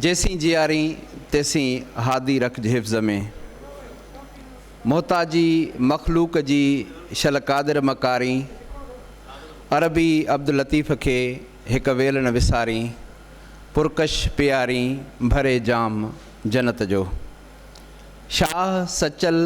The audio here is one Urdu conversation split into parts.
جیسی جیاری تیسی ہادی رکھ حفظ میں محتاجی مخلوق جی شل قادر مکاری عربی عبداللطیف کے ایک ویل نہ وساری پرکش پیاری بھرے جام جنت جو شاہ سچل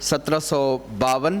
1752।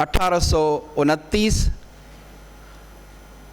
1829।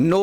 9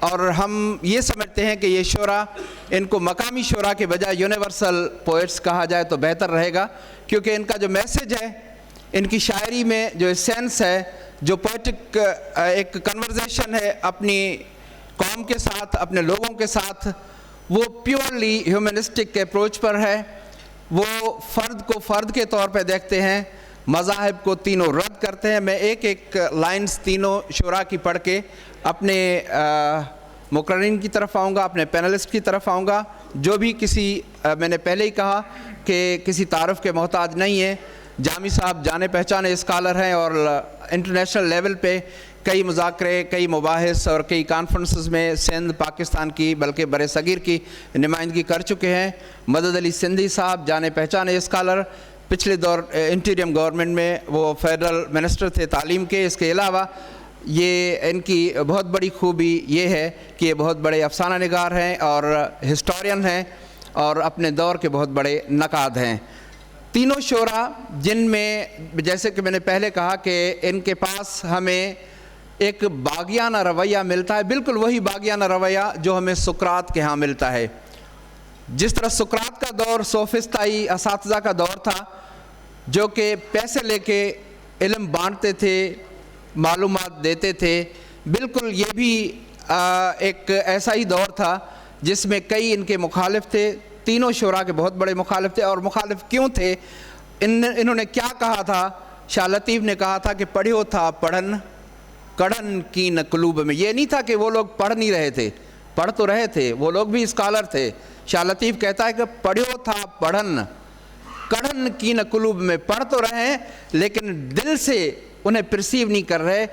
اور ہم یہ سمجھتے ہیں کہ یہ شعراء ان کو مقامی شعراء کے بجائے یونیورسل پوئٹس کہا جائے تو بہتر رہے گا، کیونکہ ان کا جو میسج ہے، ان کی شاعری میں جو سینس ہے، جو پوئٹک ایک کنورزیشن ہے اپنی قوم کے ساتھ، اپنے لوگوں کے ساتھ، وہ پیورلی ہیومنسٹک اپروچ پر ہے. وہ فرد کو فرد کے طور پہ دیکھتے ہیں، مذاہب کو تینوں رد کرتے ہیں. میں ایک ایک لائنز تینوں شعراء کی پڑھ کے اپنے مقررین کی طرف آؤں گا، اپنے پینلسٹ کی طرف آؤں گا. جو بھی میں نے پہلے ہی کہا کہ کسی تعارف کے محتاج نہیں ہے. جامی صاحب جانے پہچانے اسکالر ہیں اور انٹرنیشنل لیول پہ کئی مذاکرے، کئی مباحث اور کئی کانفرنسز میں سندھ، پاکستان کی بلکہ بر صغیر کی نمائندگی کر چکے ہیں. مدد علی سندھی صاحب جانے پہچانے اسکالر، پچھلے دور انٹیریم گورنمنٹ میں وہ فیڈرل منسٹر تھے تعلیم کے. اس کے علاوہ یہ ان کی بہت بڑی خوبی یہ ہے کہ یہ بہت بڑے افسانہ نگار ہیں اور ہسٹورین ہیں اور اپنے دور کے بہت بڑے نقاد ہیں. تینوں شعراء جن میں جیسے کہ میں نے پہلے کہا کہ ان کے پاس ہمیں ایک باغیانہ رویہ ملتا ہے، بالکل وہی باغیانہ رویہ جو ہمیں سقراط کے ہاں ملتا ہے. جس طرح سقراط کا دور سوفسطائی اساتذہ کا دور تھا جو کہ پیسے لے کے علم بانٹتے تھے، معلومات دیتے تھے، بالکل یہ بھی ایک ایسا ہی دور تھا جس میں کئی ان کے مخالف تھے. تینوں شعراء کے بہت بڑے مخالف تھے. اور مخالف کیوں تھے؟ انہوں نے کیا کہا تھا؟ شاہ لطیف نے کہا تھا کہ پڑھیو تھا پڑھن کڑھن کی نہ قلوب میں. یہ نہیں تھا کہ وہ لوگ پڑھ نہیں رہے تھے، پڑھ تو رہے تھے، وہ لوگ بھی اسکالر تھے. شاہ لطیف کہتا ہے کہ پڑھیو تھا پڑھن کڑھن کی نہ قلوب میں. پڑھ تو رہے ہیں لیکن دل سے انہیں پرسیو نہیں کر رہے.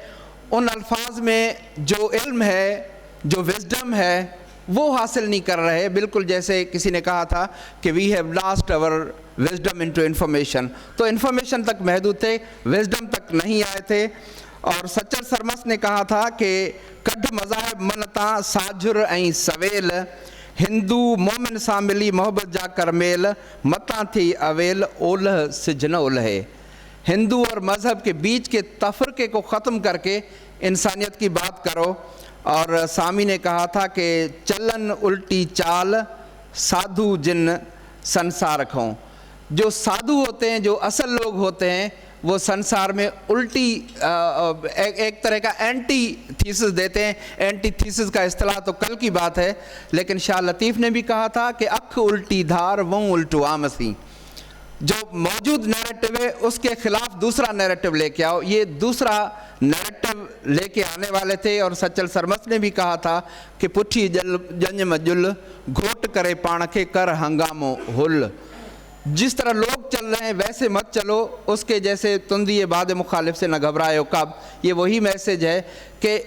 ان الفاظ میں جو علم ہے، جو وزڈم ہے، وہ حاصل نہیں کر رہے. بالکل جیسے کسی نے کہا تھا کہ وی ہیو لاسٹ اور وزڈم انٹو انفارمیشن. تو انفارمیشن تک محدود تھے، وزڈم تک نہیں آئے تھے. اور سچل سرمست نے کہا تھا کہ کڈ مذاہب منتا ساجر این سویل ہندو مومن سان ملی محبت جا کرمیل متا تھی اویل اولہ سجن اولہے. ہندو اور مذہب کے بیچ کے تفرقے کو ختم کر کے انسانیت کی بات کرو. اور سامی نے کہا تھا کہ چلن الٹی چال سادھو جن سنسار کھوں. جو سادھو ہوتے ہیں، جو اصل لوگ ہوتے ہیں، وہ سنسار میں الٹی ایک طرح کا اینٹی تھیسس دیتے ہیں. اینٹی تھیسس کا اصطلاح تو کل کی بات ہے، لیکن شاہ لطیف نے بھی کہا تھا کہ اکھ الٹی دھار ووں الٹو آمسی. جو موجود نیریٹو ہے اس کے خلاف دوسرا نیریٹو لے کے آؤ. یہ دوسرا نیریٹو لے کے آنے والے تھے. اور سچل سرمست نے بھی کہا تھا کہ پٹھی جنج مجل گھوٹ کرے پاڑ کے کر ہنگامو ہل. جس طرح لوگ چل رہے ہیں ویسے مت چلو، اس کے جیسے تندی باد مخالف سے نہ گھبرائے ہو کب. یہ وہی میسج ہے کہ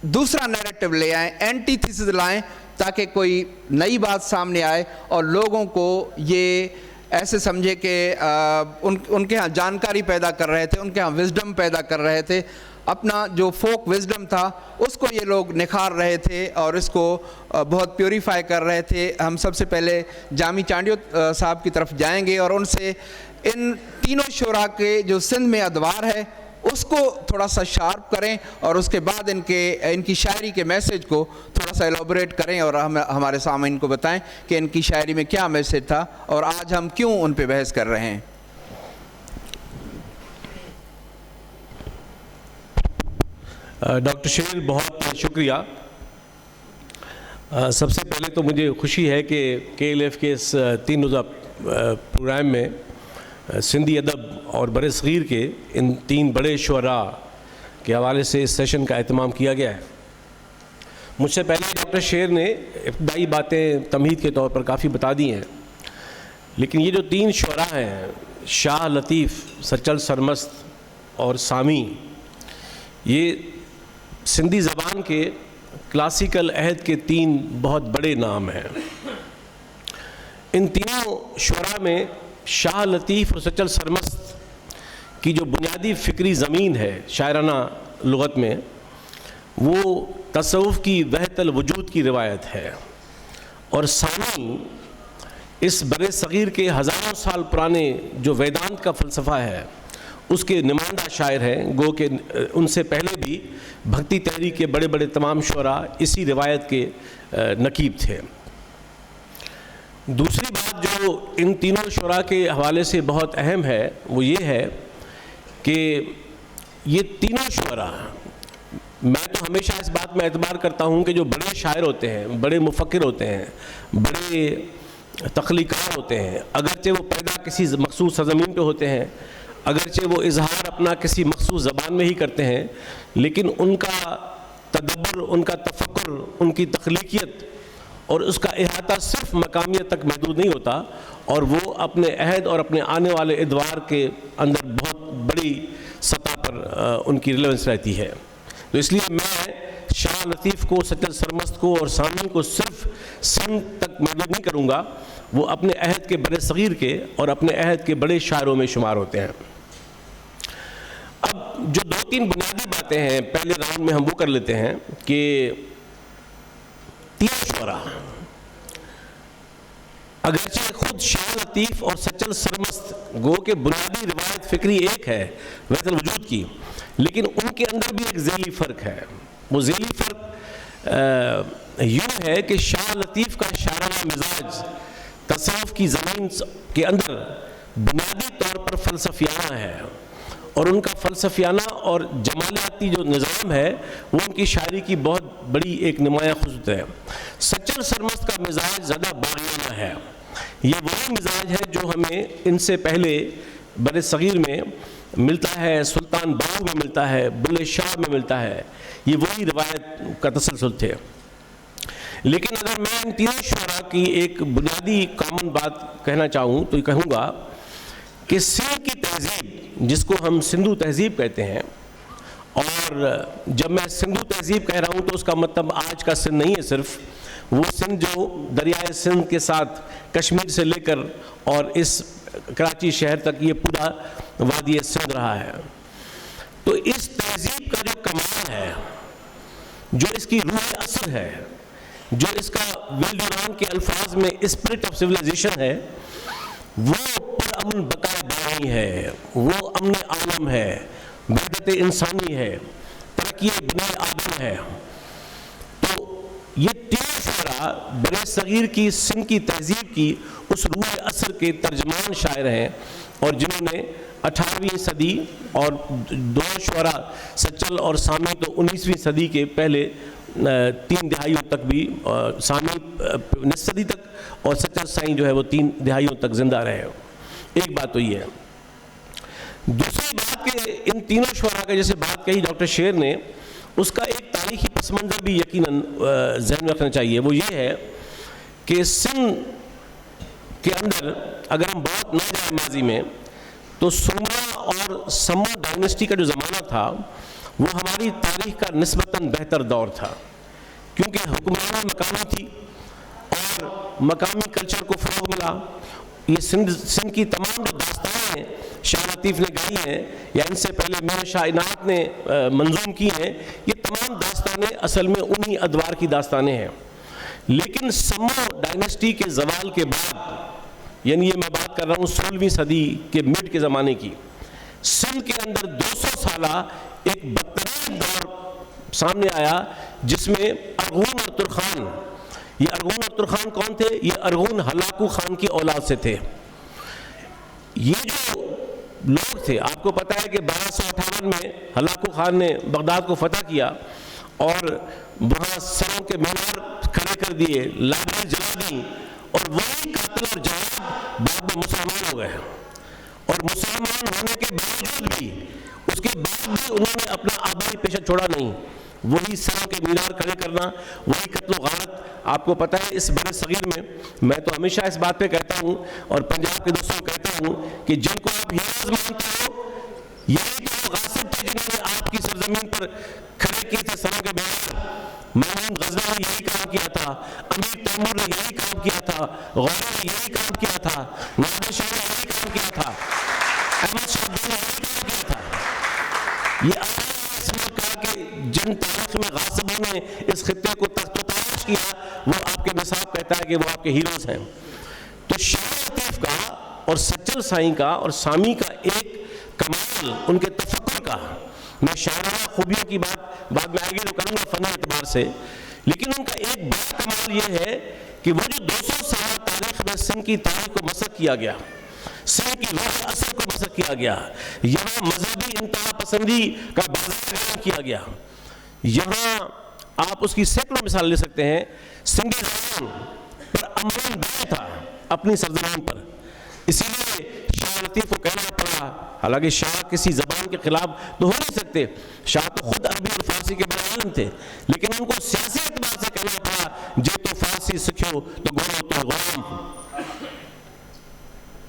دوسرا نیریٹو لے آئیں، اینٹی تھیسس لائیں تاکہ کوئی نئی بات سامنے آئے اور لوگوں کو یہ ایسے سمجھے کہ ان کے ہاں جانکاری پیدا کر رہے تھے، ان کے ہاں وزڈم پیدا کر رہے تھے. اپنا جو فوک وزڈم تھا اس کو یہ لوگ نکھار رہے تھے اور اس کو بہت پیوریفائی کر رہے تھے. ہم سب سے پہلے جامی چانڈیو صاحب کی طرف جائیں گے اور ان سے ان تینوں شعراء کے جو سندھ میں ادوار ہے اس کو تھوڑا سا شارپ کریں اور اس کے بعد ان کی شاعری کے میسج کو تھوڑا سا ایلابوریٹ کریں اور ہمارے سامعین کو بتائیں کہ ان کی شاعری میں کیا میسج تھا اور آج ہم کیوں ان پہ بحث کر رہے ہیں. ڈاکٹر شیر بہت شکریہ. سب سے پہلے تو مجھے خوشی ہے کہ کے ایل ایف کے اس 3 روزہ پروگرام میں سندھی ادب اور بر صغیر کے ان 3 بڑے شعراء کے حوالے سے اس سیشن کا اہتمام کیا گیا ہے. مجھ سے پہلے ڈاکٹر شیر نے ابتدائی باتیں تمہید کے طور پر کافی بتا دی ہیں، لیکن یہ جو 3 شعراء ہیں شاہ لطیف، سچل سرمست اور سامی، یہ سندھی زبان کے کلاسیکل عہد کے 3 بہت بڑے نام ہیں. ان تینوں شعراء میں شاہ لطیف اور سچل سرمست کی جو بنیادی فکری زمین ہے شاعرانہ لغت میں، وہ تصوف کی وحدت الوجود کی روایت ہے. اور سامی اس بر صغیر کے ہزاروں سال پرانے جو ویدانت کا فلسفہ ہے اس کے نمائندہ شاعر ہیں، گو کہ ان سے پہلے بھی بھکتی تحریک کے بڑے بڑے تمام شعراء اسی روایت کے نقیب تھے۔ دوسری بات جو ان تینوں شعراء کے حوالے سے بہت اہم ہے وہ یہ ہے کہ یہ تینوں شعراء، میں تو ہمیشہ اس بات میں اعتبار کرتا ہوں کہ جو بڑے شاعر ہوتے ہیں، بڑے مفکر ہوتے ہیں، بڑے تخلیقات ہوتے ہیں، اگرچہ وہ پیدا کسی مخصوص سرزمین پہ ہوتے ہیں، اگرچہ وہ اظہار اپنا کسی مخصوص زبان میں ہی کرتے ہیں، لیکن ان کا تدبر، ان کا تفکر، ان کی تخلیقیت اور اس کا احاطہ صرف مقامیت تک محدود نہیں ہوتا، اور وہ اپنے عہد اور اپنے آنے والے ادوار کے اندر بہت بڑی سطح پر ان کی ریلیونس رہتی ہے۔ تو اس لیے میں شاہ لطیف کو، سچل سرمست کو اور سامعین کو صرف سندھ تک محدود نہیں کروں گا، وہ اپنے عہد کے بر صغیر کے اور اپنے عہد کے بڑے شاعروں میں شمار ہوتے ہیں۔ اب جو دو تین بنیادی باتیں ہیں پہلے راؤنڈ میں ہم وہ کر لیتے ہیں کہ تین شعراء، اگرچہ خود شاہ لطیف اور سچل سرمست گو کہ بنیادی روایت فکری ایک ہے وحدت الوجود کی، لیکن ان کے اندر بھی ایک ذیلی فرق ہے۔ وہ ذیلی فرق یوں ہے کہ شاہ لطیف کا شاعرانہ مزاج تصوف کی زمین کے اندر بنیادی طور پر فلسفیانہ ہے، اور ان کا فلسفیانہ اور جمالیاتی جو نظام ہے وہ ان کی شاعری کی بہت بڑی ایک نمایاں خصوصیت ہے۔ سچل سرمست کا مزاج زیادہ باغیانہ ہے، یہ وہی مزاج ہے جو ہمیں ان سے پہلے بر صغیر میں ملتا ہے، سلطان باہو میں ملتا ہے، بلے شاہ میں ملتا ہے، یہ وہی روایت کا تسلسل تھے۔ لیکن اگر میں ان تینوں شعراء کی ایک بنیادی کامن بات کہنا چاہوں تو یہ کہوں گا کہ سندھ کی تہذیب، جس کو ہم سندھو تہذیب کہتے ہیں، اور جب میں سندھو تہذیب کہہ رہا ہوں تو اس کا مطلب آج کا سندھ نہیں ہے، صرف وہ سندھ جو دریائے سندھ کے ساتھ کشمیر سے لے کر اور اس کراچی شہر تک یہ پورا وادی سندھ رہا ہے۔ تو اس تہذیب کا جو کمال ہے، جو اس کی روح اثر ہے، جو اس کا ول ڈوران کے الفاظ میں اسپرٹ آف سویلائزیشن ہے، وہ پر امن بقائے دائمی ہے، وہ امن عالم ہے، وحدت انسانی ہے، ترقی بنی آدم ہے۔ تو یہ تین شعراء بر صغیر کی سندھ کی تہذیب کی اس روح اثر کے ترجمان شاعر ہیں، اور جنہوں نے 18ویں صدی اور دو شعراء سچل اور سامی تو 19ویں صدی کے پہلے 3 دہائیوں تک بھی، سامی نصف صدی تک اور سچل سائیں جو ہے وہ 3 دہائیوں تک زندہ رہے۔ ایک بات تو یہ ہے۔ دوسری بات کہ ان تینوں شعراء کا جیسے بات کہی ڈاکٹر شیر نے، اس کا ایک تاریخی پس منظر بھی یقیناً ذہن میں رکھنا چاہیے۔ وہ یہ ہے کہ سندھ کے اندر اگر ہم بہت نہ جائیں ماضی میں، تو سومرا اور سمو ڈائنسٹی کا جو زمانہ تھا وہ ہماری تاریخ کا نسبتاً بہتر دور تھا، کیونکہ حکمرانی مقامی تھی اور مقامی کلچر کو فروغ ملا۔ یہ سندھ کی تمام جو داستانیں شاہ لطیف نے گائی ہیں یا ان سے پہلے میر شاہ عنایت نے منظوم کی ہیں، یہ تمام داستانیں اصل میں انہی ادوار کی داستانیں ہیں۔ لیکن سمو ڈائنسٹی کے زوال کے بعد، یعنی یہ میں بات کر رہا ہوں 16ویں صدی کے مڈ کے زمانے کی، سندھ کے اندر 200 سالہ ایک بدترین دور سامنے آیا جس میں ارغون اور ترخان، یہ ارغون اور ترخان کون تھے؟ یہ ارغون ہلاکو خان کی اولاد سے تھے۔ یہ جو لوگ تھے، آپ کو پتا ہے کہ 1258 میں ہلاکو خان نے بغداد کو فتح کیا اور وہاں سروں کے مینار کھڑے کر دیے، لائبریری جلا دیں، اور وہی قاتل اور جلاد بعد میں مسلمان ہو گئے، اور مسلمان ہونے کے باوجود بھی اس کے بعد بھی انہوں نے اپنا آبائی پیشہ چھوڑا نہیں، وہی سروں کے مینار کھڑے کرنا، وہی قتل و غارت۔ آپ کو پتہ ہے اس بر صغیر میں تو ہمیشہ اس بات پہ کہتا ہوں اور پنجاب کے دوستوں کو کہتا ہوں کہ جن کو آپ ہیروز مانتے ہو، یہی تو غاصب تھے جنہوں نے آپ کی سرزمین پر کھڑے کیے تھے سروں کے مینار۔ محمود غزنوی نے یہی کام کیا تھا، امیر تیمور نے یہی کام کیا تھا، غور نے یہی کام کیا تھا، نادر شاہ نے یہی کام کیا تھا، احمد شاہ نے یہی کام کیا تھا۔ یہ جن تاریخ میں غاصبوں نے اس خطے کو تخت و تاراج کیا، وہ آپ کے نصاب کہتا ہے کہ وہ آپ کے ہیروز ہیں۔ تو شاہ لطیف کا اور سچل سائیں کا اور سامی کا ایک کمال ان کے تفکر کا، میں شاعرانہ خوبیوں کی بات بعد میں آئے گی تو کروں گا فنی اعتبار سے، لیکن ان کا ایک بڑا کمال یہ ہے کہ وہ جو 200 سالہ تاریخ میں سندھ کی تاریخ کو مسخ کیا گیا، سندھ کی روح اثر کو مسخ کیا گیا، یہاں مذہبی انتہا پسندی کا بازار قائم کیا گیا، یہاں آپ اس کی سینکڑوں مثال لے سکتے ہیں۔ سندھی زبان پر امن بے تھا اپنی سرزمین پر، اسی لیے شاہ لطیف کو کہنا پڑا، حالانکہ شاہ کسی زبان کے خلاف تو ہو نہیں سکتے، شاہ تو خود عربی اور فارسی کے بڑے عالم تھے، لیکن ان کو سیاسی اعتبار سے کہنا پڑا جو تو فارسی سکھو تو گورو تو غلام۔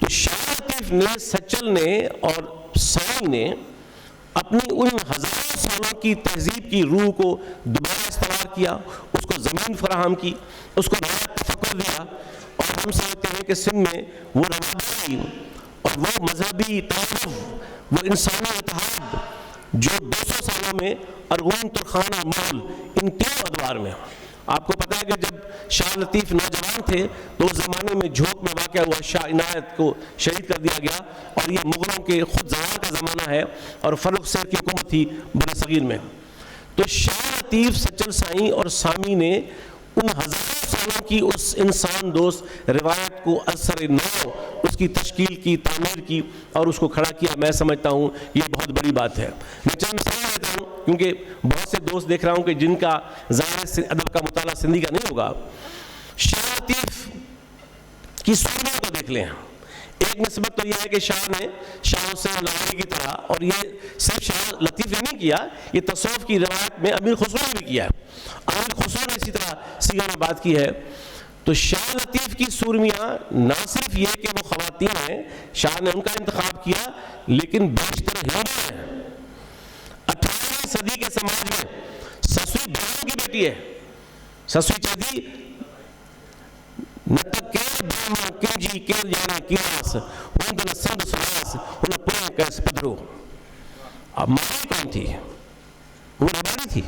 تو شاہ لطیف نے، سچل نے اور سائی نے اپنی ان ہزاروں سالوں کی تہذیب کی روح کو دوبارہ استوار کیا، اس کو زمین فراہم کی، اس کو نیا تفکر دیا، اور ہم سمجھتے ہیں کہ سندھ میں وہ رواداری اور وہ مذہبی تعارف، وہ انسانی اتحاد جو 200 سالوں میں ارغون، ترخان اور مغل ان تینوں ادوار میں، آپ کو پتہ ہے کہ جب شاہ لطیف نوجوان تھے تو اس زمانے میں جھوک میں واقع ہوا شاہ عنایت کو شہید کر دیا گیا، اور یہ مغلوں کے خود زوال کا زمانہ ہے اور فرخ سیر کی حکومت تھی بر صغیر میں۔ تو شاہ لطیف، سچل سائیں اور سامی نے ان ہزاروں سالوں کی اس انسان دوست روایت کو اثر نو اس کی تشکیل کی، تعمیر کی اور اس کو کھڑا کیا۔ میں سمجھتا ہوں یہ بہت بڑی بات ہے۔ میں چند مثال دیتا ہوں کیونکہ بہت سے دوست دیکھ رہا ہوں کہ جن کا ظاہر ادب کا مطالعہ سندھی کا نہیں ہوگا۔ شاہ لطیف کی سوریوں کو دیکھ لیں۔ ایک نسبت تو یہ ہے کہ شاہ نے شاہ حسین لاہوری کی طرح، اور یہ صرف شاہ لطیف نے نہیں کیا، یہ تصوف کی روایت میں امیر خسرو نے بھی کیا ہے، امیر خسرو نے اسی طرح سیرہ میں بات کی ہے۔ تو شاہ لطیف کی سورمیاں نہ صرف یہ کہ وہ خواتین ہیں، شاہ نے ان کا انتخاب کیا، لیکن بیشتر ہندو ہیں۔ 18ویں صدی کے سماج میں سسوی بہنوں کی بیٹی ہے، سسوی چادی نتک کیر برہما کنجی کیر جانے کیاس ہوندن سندھ سراس انہیں پورے کیس پدھرو۔ اب مالی کون تھی؟ وہ ربانی تھی۔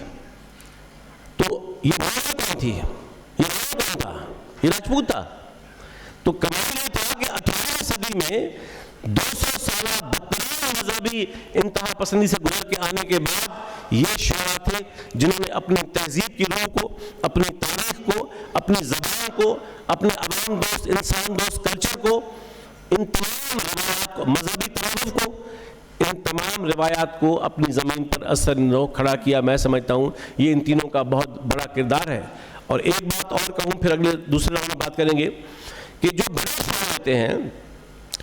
تو یہ مالی کون تھی؟ یہ مالی کون تھا؟ یہ راجپوت تھا۔ تو کمال یہ تھا کہ 18ویں صدی میں 200 سالہ بدترین مذہبی انتہا پسندی سے گزر کے آنے کے بعد یہ شعراء تھے جنہوں نے اپنی تہذیب کی روح کو، اپنی تاریخ کو، اپنی زبان کو، اپنے عوام دوست، انسان دوست کلچر کو، ان تمام روایات کو، مذہبی تعارف کو، ان تمام روایات کو اپنی زمین پر اثر نو کھڑا کیا۔ میں سمجھتا ہوں یہ ان تینوں کا بہت بڑا کردار ہے۔ اور ایک بات اور کہوں، پھر اگلے دوسرے راؤنڈ میں بات کریں گے کہ جو بڑے شاعر ہوتے ہیں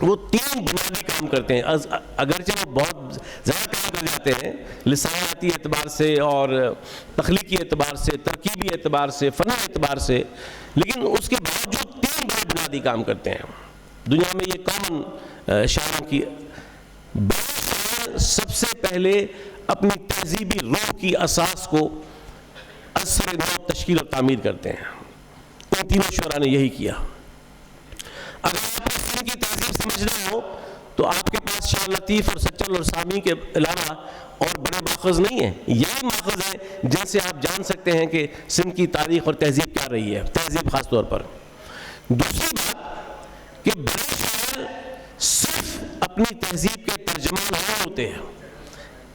وہ 3 بنیادی کام کرتے ہیں، اگرچہ وہ بہت زیادہ کام کر جاتے ہیں لسانیاتی اعتبار سے اور تخلیقی اعتبار سے، ترکیبی اعتبار سے، فنی اعتبار سے، لیکن اس کے باوجود 3 بڑے بنیادی کام کرتے ہیں۔ دنیا میں یہ کامن شاعروں کی، بڑے شاعر سب سے پہلے اپنی تہذیبی روح کی اساس کو اثر نو تشکیل اور تعمیر کرتے ہیں۔ ان تینوں شعراء نے یہی کیا۔ اگر آپ کو سندھ کی تہذیب سمجھنا ہو تو آپ کے پاس شاہ لطیف اور سچل اور سامی کے علاوہ اور بڑے ماخذ نہیں ہیں، یہی ماخذ ہیں جن سے آپ جان سکتے ہیں کہ سندھ کی تاریخ اور تہذیب کیا رہی ہے، تہذیب خاص طور پر۔ دوسری بات کہ بڑے شاعر صرف اپنی تہذیب کے ترجمان نہیں ہوتے ہیں،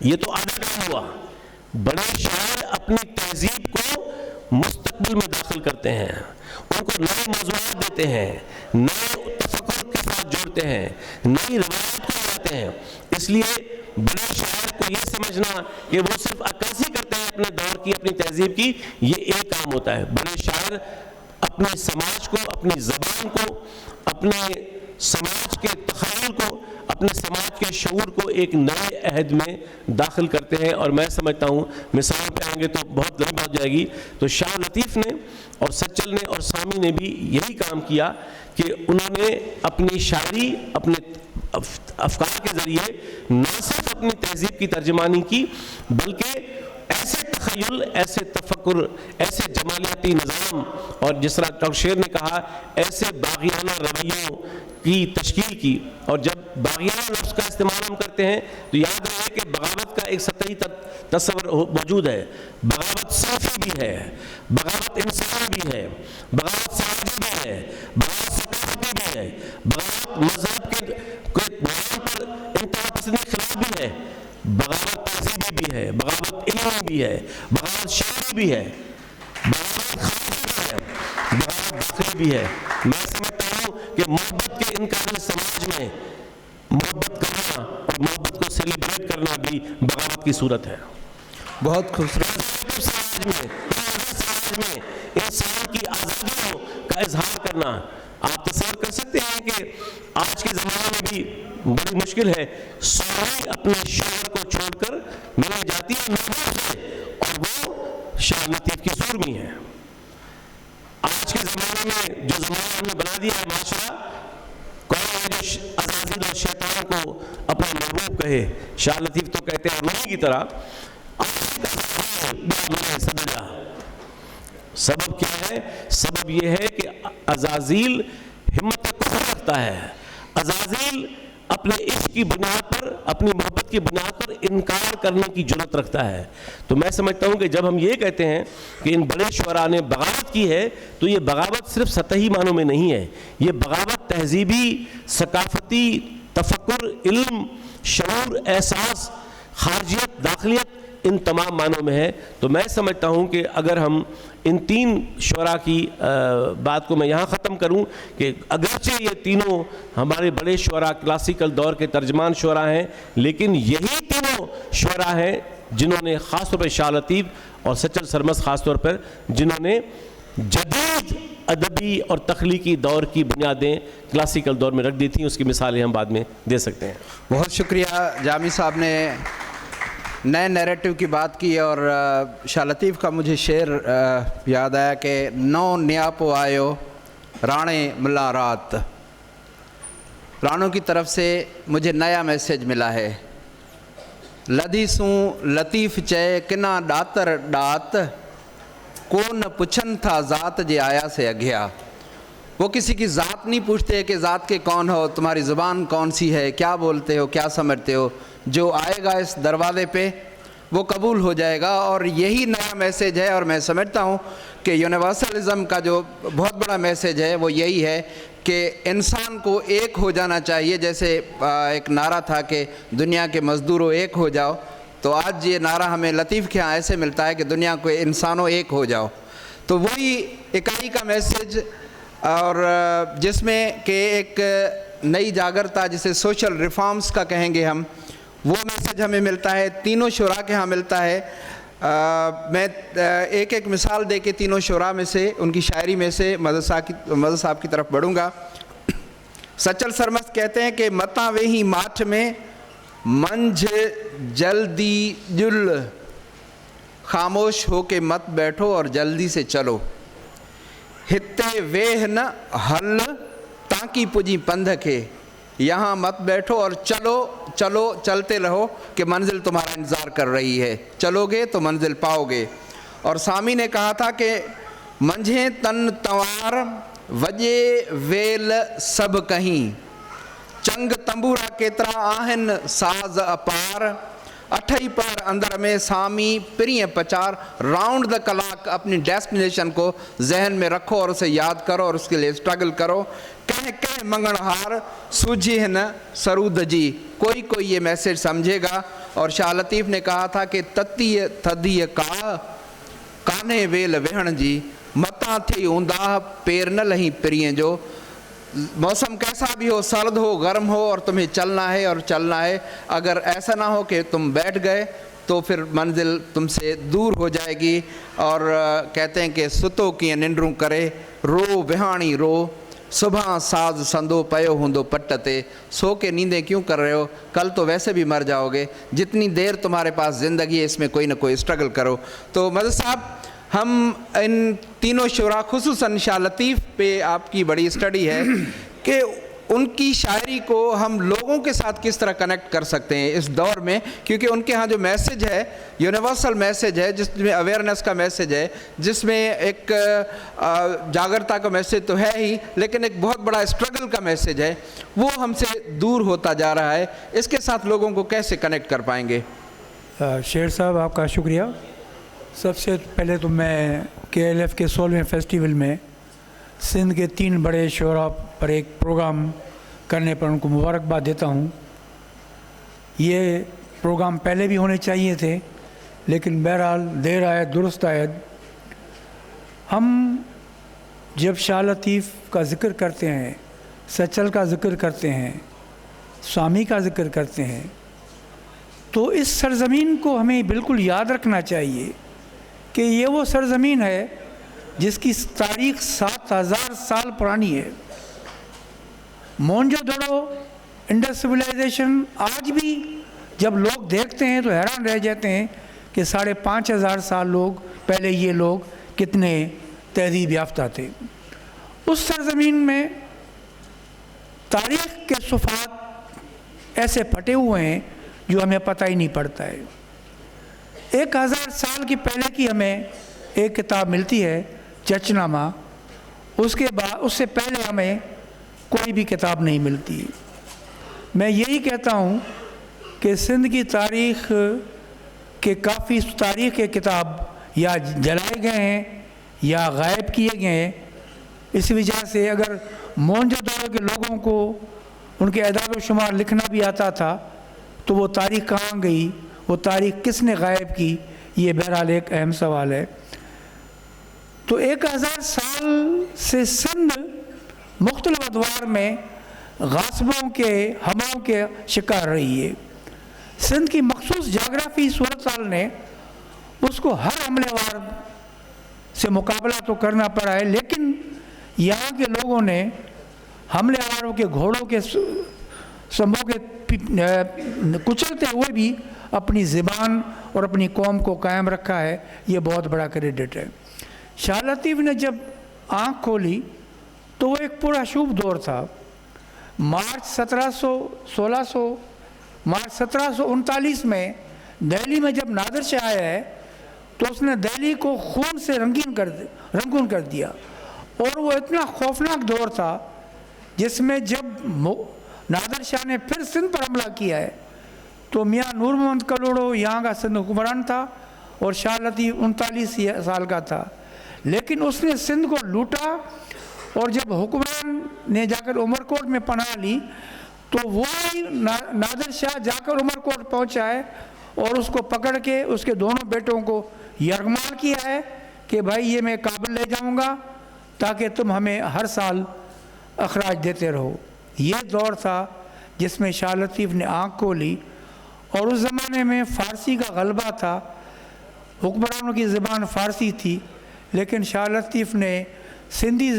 یہ تو آدھا کام ہوا۔ بڑے شاعر اپنی تہذیب کو مستقبل میں داخل کرتے ہیں، ان کو نئے موضوعات دیتے ہیں، نئے تفکر کے ساتھ جوڑتے ہیں، نئی روایات کو لاتے ہیں۔ اس لیے بڑے شاعر کو یہ سمجھنا کہ وہ صرف عکاسی کرتے ہیں اپنے دور کی، اپنی تہذیب کی، یہ ایک کام ہوتا ہے۔ بڑے شاعر اپنے سماج کو، اپنی زبان کو، اپنے سماج کے تخیل کو، اپنے سماج کے شعور کو ایک نئے عہد میں داخل کرتے ہیں۔ اور میں سمجھتا ہوں مثال پہ آئیں گے تو بہت لمبی ہو جائے گی، تو شاہ لطیف نے اور سچل نے اور سامی نے بھی یہی کام کیا کہ انہوں نے اپنی شاعری، اپنے افکار کے ذریعے نہ صرف اپنی تہذیب کی ترجمانی کی، بلکہ ایسے تخیل، ایسے تفکر، ایسے جمالیاتی نظام، اور جس طرح ڈاکٹر شیر نے کہا ایسے باغیانہ رویوں کی تشکیل کی۔ اور جب باغیانہ لفظ کا استعمال ہم کرتے ہیں تو یاد رہے کہ بغاوت کا ایک سطحی تصور موجود ہے، بغاوت صنفی بھی ہے، بغاوت انسانی بھی ہے، بغاوت سماجی بھی ہے، بغاوت ثقافتی بھی ہے، بغاوت مذہب کے نام پر انتہا پسندی کے خلاف ہے, بغاوت علم بھی ہے, بغاوت شعری بھی ہے, بغاوت خارجی بھی ہے, بغاوت داخلی بھی ہے. میں سمجھتا ہوں کہ محبت کے انکار سماج میں محبت کرنا اور محبت کو سیلیبریٹ کرنا بھی بغاوت کی صورت ہے. بہت خوبصورت. سماج میں انسان کی آزادیوں کا اظہار کرنا, آپ تصور کر سکتے ہیں کہ آج کے زمانے میں بھی بڑی مشکل ہے, سوری اپنے شوہر کو چھوڑ کر ملنے جاتی ہے محبوب سے, اور وہ شاہ لطیف کی سرمی ہے. آج کے زمانے میں جو زمانہ ہم نے بنا دیا ہے معاشرہ, کون ہے جو عزازیل اور شیطان کو اپنا محبوب کہے؟ شاہ لطیف تو کہتے ہیں روحی کی طرح. سبب کیا ہے؟ سبب یہ ہے کہ عزازیل ہمت کفر رکھتا ہے. عزازیل اپنے عشق کی بنیاد پر, اپنی محبت کی بنیاد پر انکار کرنے کی جرات رکھتا ہے. تو میں سمجھتا ہوں کہ جب ہم یہ کہتے ہیں کہ ان بڑے شعراء نے بغاوت کی ہے, تو یہ بغاوت صرف سطحی معنوں میں نہیں ہے, یہ بغاوت تہذیبی, ثقافتی, تفکر, علم, شعور, احساس, خارجیت, داخلیت, ان تمام معنوں میں ہے. تو میں سمجھتا ہوں کہ اگر ہم ان تین شعراء کی بات کو میں یہاں ختم کروں کہ اگرچہ یہ تینوں ہمارے بڑے شعراء کلاسیکل دور کے ترجمان شعراء ہیں, لیکن یہی تینوں شعراء ہیں جنہوں نے خاص طور پر شاہ لطیف اور سچل سرمست خاص طور پر جنہوں نے جدید ادبی اور تخلیقی دور کی بنیادیں کلاسیکل دور میں رکھ دی تھیں. اس کی مثالیں ہم بعد میں دے سکتے ہیں. بہت شکریہ جامی صاحب نے نئے نیریٹو کی بات کی, اور شاہ لطیف کا مجھے شعر یاد آیا کہ نو نیاپو آیو رانے ملا رات. رانوں کی طرف سے مجھے نیا میسیج ملا ہے. لدھی سوں لطیف چے کنا ڈاتر ڈات کو نہ پوچھن تھا ذات جے آیا سے اگیا. وہ کسی کی ذات نہیں پوچھتے کہ ذات کے کون ہو, تمہاری زبان کون سی ہے, کیا بولتے ہو, کیا سمجھتے ہو. جو آئے گا اس دروازے پہ وہ قبول ہو جائے گا, اور یہی نیا میسیج ہے. اور میں سمجھتا ہوں کہ یونیورسلزم کا جو بہت بڑا میسیج ہے وہ یہی ہے کہ انسان کو ایک ہو جانا چاہیے. جیسے ایک نعرہ تھا کہ دنیا کے مزدوروں ایک ہو جاؤ, تو آج یہ نعرہ ہمیں لطیف کے ہاں ایسے ملتا ہے کہ دنیا کو انسانوں ایک ہو جاؤ. تو وہی اکائی کا میسیج, اور جس میں کہ ایک نئی جاگرتا جسے سوشل ریفارمز کا کہیں گے ہم, وہ میسیج ہمیں ملتا ہے. تینوں شعراء کے ہاں ملتا ہے. میں ایک ایک مثال دے کے تینوں شعراء میں سے, ان کی شاعری میں سے مدد صاحب کی طرف بڑھوں گا. سچل سرمست کہتے ہیں کہ متاں وہی ماٹھ میں منجھ جلدی جل, خاموش ہو کے مت بیٹھو اور جلدی سے چلو. ہتے ویہ نہ ہل تاکی پجی پندھ کے, یہاں مت بیٹھو اور چلو چلو چلتے رہو کہ منزل تمہارا انتظار کر رہی ہے. چلو گے تو منزل پاؤ گے. اور سامی نے کہا تھا کہ منجھیں تن توار وجے ویل سب کہیں, چنگ تمبورا کیترا آہن ساز اپار, اٹھئی پر اندر میں سامی پریئں پچار. راؤنڈ دا کلاک اپنی ڈیسٹینیشن کو ذہن میں رکھو اور اسے یاد کرو اور اس کے لیے اسٹرگل کرو. کہہ منگن ہار سوجھی ہے نا سرود جی, کوئی کوئی یہ میسیج سمجھے گا. اور شاہ لطیف نے کہا تھا کہ تتی تھدی کا کانے ویل وہن جی, متاں تھی اوندا پیر نہ لہیں پریئیں جو. موسم کیسا بھی ہو, سرد ہو, گرم ہو, اور تمہیں چلنا ہے اور چلنا ہے. اگر ایسا نہ ہو کہ تم بیٹھ گئے تو پھر منزل تم سے دور ہو جائے گی. اور کہتے ہیں کہ ستو کی ننڈروں کرے رو وہاڑی رو, صبح ساز سندو پیو ہندو پٹتے. سو کے نیندیں کیوں کر رہے ہو, کل تو ویسے بھی مر جاؤ گے. جتنی دیر تمہارے پاس زندگی ہے اس میں کوئی نہ کوئی اسٹرگل کرو. تو مدد صاحب, ہم ان تینوں شعراء خصوصاً شاہ لطیف پہ آپ کی بڑی اسٹڈی ہے کہ ان کی شاعری کو ہم لوگوں کے ساتھ کس طرح کنیکٹ کر سکتے ہیں اس دور میں, کیونکہ ان کے ہاں جو میسیج ہے یونیورسل میسیج ہے, جس میں اویئرنیس کا میسیج ہے, جس میں ایک جاگرتا کا میسیج تو ہے ہی, لیکن ایک بہت بڑا اسٹرگل کا میسیج ہے. وہ ہم سے دور ہوتا جا رہا ہے. اس کے ساتھ لوگوں کو کیسے کنیکٹ کر پائیں گے؟ شیر صاحب آپ کا شکریہ. سب سے پہلے تو میں KLF کے 16ویں فیسٹیول میں سندھ کے 3 بڑے شعراء پر ایک پروگرام کرنے پر ان کو مبارکباد دیتا ہوں. یہ پروگرام پہلے بھی ہونے چاہیے تھے, لیکن بہرحال دیر آید درست آید. ہم جب شاہ لطیف کا ذکر کرتے ہیں، سچل کا ذکر کرتے ہیں، سوامی کا ذکر کرتے ہیں، تو اس سرزمین کو ہمیں بالکل یاد رکھنا چاہیے کہ یہ وہ سرزمین ہے جس کی تاریخ 7000 سال پرانی ہے. مونجو دڑو انڈس سویلائزیشن آج بھی جب لوگ دیکھتے ہیں تو حیران رہ جاتے ہیں کہ 5500 سال لوگ پہلے یہ لوگ کتنے تہذیب یافتہ تھے. اس سرزمین میں تاریخ کے صفحات ایسے پھٹے ہوئے ہیں جو ہمیں پتہ ہی نہیں پڑتا ہے. 1000 سال کی پہلے کی ہمیں ایک کتاب ملتی ہے چرچ نامہ، اس سے پہلے ہمیں کوئی بھی کتاب نہیں ملتی. میں یہی کہتا ہوں کہ سندھ کی تاریخ کے کافی تاریخ کے کتاب یا جلائے گئے ہیں یا غائب کیے گئے ہیں. اس وجہ سے اگر مونجو دڑو کے لوگوں کو ان کے اعداد و شمار لکھنا بھی آتا تھا تو وہ تاریخ کہاں گئی، وہ تاریخ کس نے غائب کی، یہ بہرحال ایک اہم سوال ہے. تو 1000 سال سے سندھ مختلف ادوار میں غاصبوں کے حملوں کے شکار رہی ہے. سندھ کی مخصوص جغرافی صورتحال نے اس کو ہر حملے وار سے مقابلہ تو کرنا پڑا ہے، لیکن یہاں کے لوگوں نے حملے آوروں کے گھوڑوں کے سمبھوں کے کچلتے ہوئے بھی اپنی زبان اور اپنی قوم کو قائم رکھا ہے. یہ بہت بڑا کریڈٹ ہے. شاہ لطیف نے جب آنکھ کھولی تو وہ ایک پورا شوب دور تھا. مارچ 1739 میں دہلی میں جب نادر شاہ آیا ہے تو اس نے دہلی کو خون سے رنگون کر دیا، اور وہ اتنا خوفناک دور تھا جس میں جب نادر شاہ نے پھر سندھ پر حملہ کیا ہے تو میاں نور محمد کلوڑو یہاں کا سندھ حکمران تھا اور شاہ لطیف 39 سال کا تھا. لیکن اس نے سندھ کو لوٹا، اور جب حکمران نے جا کر عمر کوٹ میں پناہ لی تو وہی نادر شاہ جا کر عمر کوٹ پہنچا ہے اور اس کو پکڑ کے اس کے دونوں بیٹوں کو یرغمال کیا ہے کہ بھائی یہ میں کابل لے جاؤں گا تاکہ تم ہمیں ہر سال اخراج دیتے رہو. یہ دور تھا جس میں شاہ لطیف نے آنکھ کھولی، اور اس زمانے میں فارسی کا غلبہ تھا، حکمرانوں کی زبان فارسی تھی، لیکن شاہ لطیف نے سندھی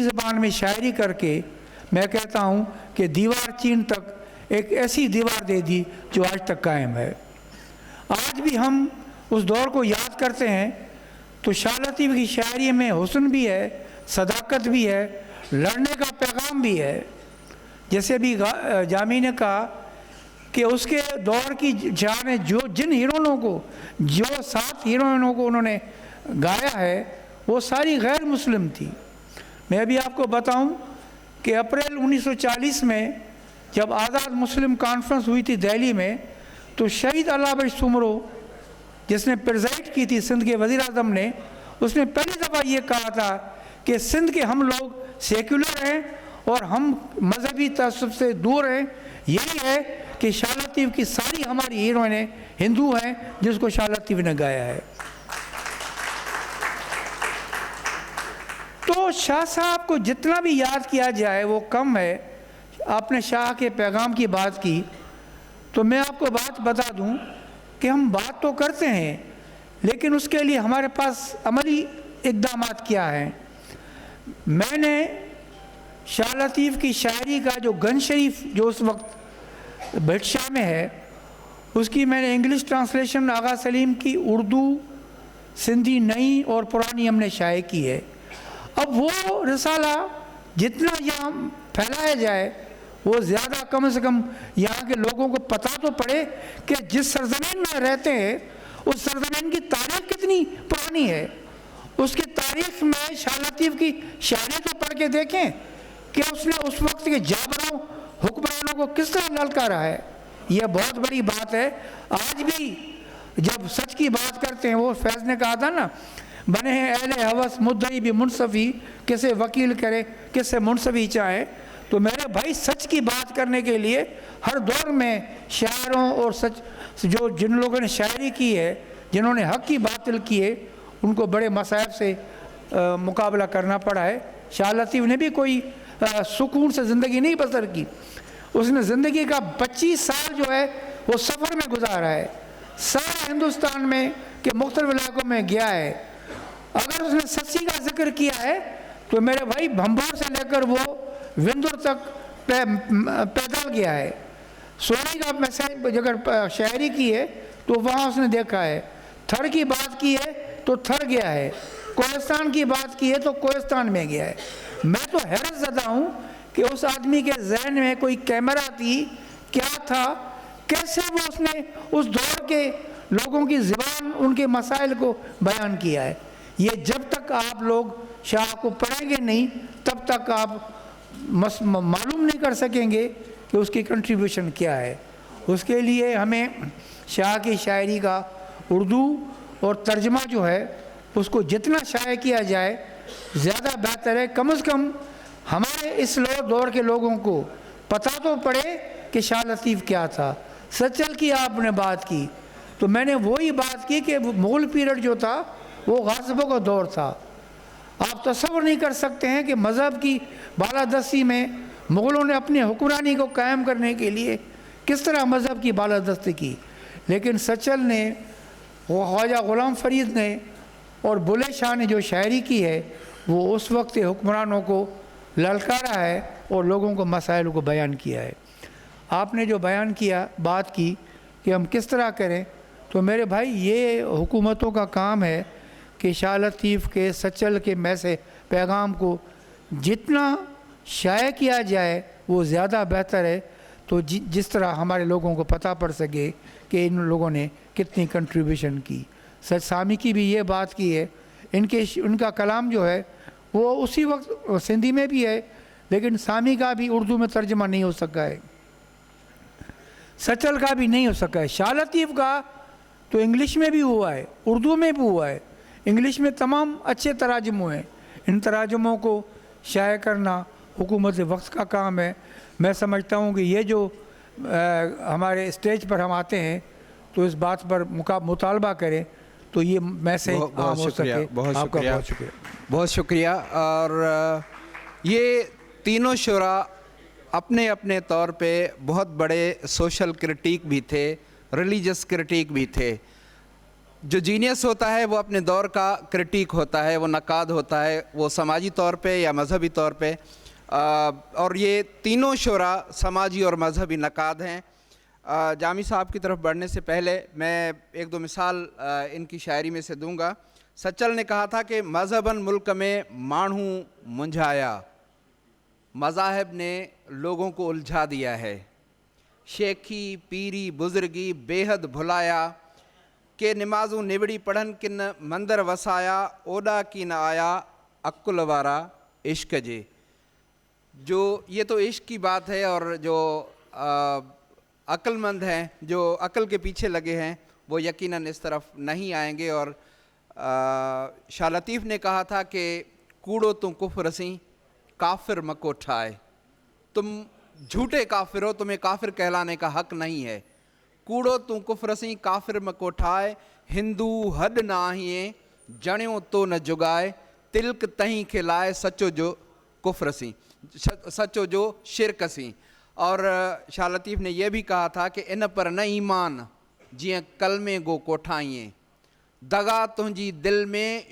زبان میں شاعری کر کے میں کہتا ہوں کہ دیوار چین تک ایک ایسی دیوار دے دی جو آج تک قائم ہے. آج بھی ہم اس دور کو یاد کرتے ہیں تو شاہ لطیف کی شاعری میں حسن بھی ہے، صداقت بھی ہے، لڑنے کا پیغام بھی ہے. جیسے بھی جامی نے کہا کہ اس کے دور کی شاہ نے جن ہیروئنوں کو 7 ہیروئنوں کو انہوں نے گایا ہے وہ ساری غیر مسلم تھی. میں بھی آپ کو بتاؤں کہ اپریل 1940 میں جب آزاد مسلم کانفرنس ہوئی تھی دہلی میں تو شہید علامہ بخش سمرو جس نے پریزائڈ کی تھی سندھ کے وزیر اعظم نے، اس نے پہلی دفعہ یہ کہا تھا کہ سندھ کے ہم لوگ سیکولر ہیں اور ہم مذہبی تعصب سے دور ہیں. یہی ہے کہ شاہ لطیف کی ساری ہماری ہیروئنیں ہندو ہیں جس کو شاہ لطیف نے گایا ہے. تو شاہ صاحب کو جتنا بھی یاد کیا جائے وہ کم ہے. آپ نے شاہ کے پیغام کی بات کی تو میں آپ کو بات بتا دوں کہ ہم بات تو کرتے ہیں لیکن اس کے لیے ہمارے پاس عملی اقدامات کیا ہیں. میں نے شاہ لطیف کی شاعری کا جو گن شریف جو اس وقت بھٹشاہ میں ہے اس کی میں نے انگلش ٹرانسلیشن آغا سلیم کی اردو سندھی نئی اور پرانی ہم نے شائع کی ہے. اب وہ رسالہ جتنا یہاں پھیلایا جائے وہ زیادہ کم سے کم یہاں کے لوگوں کو پتہ تو پڑے کہ جس سرزمین میں رہتے ہیں اس سرزمین کی تاریخ کتنی پرانی ہے. اس کی تاریخ میں شاہ لطیف کی شاعری تو پڑھ کے دیکھیں کہ اس نے اس وقت کے جابروں حکمرانوں کو کس طرح للکارا ہے. یہ بہت بڑی بات ہے. آج بھی جب سچ کی بات کرتے ہیں، وہ فیض نے کہا تھا نا، بنے ہیں اہل ہوس مدعی بھی منصفی، کسے وکیل کرے کسے منصفی چاہے. تو میرے بھائی سچ کی بات کرنے کے لیے ہر دور میں شاعروں اور جو جن لوگوں نے شاعری کی ہے، جنہوں نے حق کی باطل کی ہے، ان کو بڑے مصائب سے مقابلہ کرنا پڑا ہے۔ شاہ لطیف نے بھی کوئی سکون سے زندگی نہیں بسر کی، اس نے زندگی کا 25 سال جو ہے وہ سفر میں گزارا ہے، سارے ہندوستان میں کے مختلف علاقوں میں گیا ہے۔ اگر اس نے سچی کا ذکر کیا ہے تو میرے بھائی بھمبور سے لے کر وہ وندر تک پیدل گیا ہے۔ سونی کا میسج اگر شاعری کی ہے تو وہاں اس نے دیکھا ہے، تھر کی بات کی ہے تو تھر گیا ہے، کوہستان کی بات کی ہے تو کوہستان میں گیا ہے۔ میں تو حیرت زدہ ہوں کہ اس آدمی کے ذہن میں کوئی کیمرہ تھی، کیا تھا، کیسے وہ اس نے اس دور کے لوگوں کی زبان ان کے مسائل کو بیان کیا ہے۔ یہ جب تک آپ لوگ شاہ کو پڑھیں گے نہیں تب تک آپ معلوم نہیں کر سکیں گے کہ اس کی کنٹریبیوشن کیا ہے۔ اس کے لیے ہمیں شاہ کی شاعری کا اردو اور ترجمہ جو ہے اس کو جتنا شائع کیا جائے زیادہ بہتر ہے۔ کم از کم ہمارے اس دور کے لوگوں کو پتہ تو پڑے کہ شاہ لطیف کیا تھا۔ سچل کی آپ نے بات کی تو میں نے وہی بات کی کہ مغل پیریڈ جو تھا وہ غازبوں کا دور تھا۔ آپ تصور نہیں کر سکتے ہیں کہ مذہب کی بالادستی میں مغلوں نے اپنی حکمرانی کو قائم کرنے کے لیے کس طرح مذہب کی بالادستی کی، لیکن سچل نے، خواجہ غلام فرید نے اور بلے شاہ نے جو شاعری کی ہے وہ اس وقت حکمرانوں کو للکارا ہے اور لوگوں کو مسائل کو بیان کیا ہے۔ آپ نے جو بیان کیا، بات کی کہ ہم کس طرح کریں، تو میرے بھائی یہ حکومتوں کا کام ہے کہ شاہ لطیف کے، سچل کے میں پیغام کو جتنا شائع کیا جائے وہ زیادہ بہتر ہے، تو جس طرح ہمارے لوگوں کو پتہ پڑ سکے کہ ان لوگوں نے کتنی کنٹریبیوشن کی۔ سچ سامی کی بھی یہ بات کی ہے، ان کا کلام جو ہے وہ اسی وقت سندھی میں بھی ہے، لیکن سامی کا بھی اردو میں ترجمہ نہیں ہو سکا ہے، سچل کا بھی نہیں ہو سکا ہے۔ شاہ لطیف کا تو انگلش میں بھی ہوا ہے، اردو میں بھی ہوا ہے، انگلش میں تمام اچھے تراجم ہوئے ہیں۔ ان تراجموں کو شائع کرنا حکومت وقت کا کام ہے۔ میں سمجھتا ہوں کہ یہ جو ہمارے اسٹیج پر ہم آتے ہیں تو اس بات پر مطالبہ کریں تو یہ میسیج عام ہو سکے۔ آپ کا بہت شکریہ، بہت شکریہ۔ اور یہ تینوں شعراء اپنے اپنے طور پہ بہت بڑے سوشل کرٹیک بھی تھے، ریلیجس کرٹیک بھی تھے۔ جو جینیس ہوتا ہے وہ اپنے دور کا کرٹیک ہوتا ہے، وہ نقاد ہوتا ہے، وہ سماجی طور پہ یا مذہبی طور پہ، اور یہ تینوں شعراء سماجی اور مذہبی نقاد ہیں۔ جامی صاحب کی طرف بڑھنے سے پہلے میں ایک دو مثال ان کی شاعری میں سے دوں گا۔ سچل نے کہا تھا کہ مذہباً ملک میں ماڑھوں منجھایا، مذاہب نے لوگوں کو الجھا دیا ہے، شیخی پیری بزرگی بے حد بھلایا، کہ نمازوں نبڑی پڑھن کن مندر وسایا، اوڈا کی نہ آیا عقل وارا عشق جے۔ جو یہ تو عشق کی بات ہے، اور جو عقل مند ہیں، جو عقل کے پیچھے لگے ہیں، وہ یقیناً اس طرف نہیں آئیں گے۔ اور شاہ لطیف نے کہا تھا کہ کوڑو تم کفر سیں کافر مکو ٹھائے، تم جھوٹے کافر ہو، تمہیں کافر کہلانے کا حق نہیں ہے۔ کوڑو تم کفر سیں کافر مکو ٹھائے، ہندو ہڈ نہ آہیے جڑیوں تو نہ جگائے، تلک تہیں کھلائے سچو جو کفر سیں، سچو جو شرک سیں۔ اور شاہ لطیف نے یہ بھی کہا تھا کہ ان پر نہ ایمان جیئں کلمے گو کوٹھائیں، دگا تنجی دل میں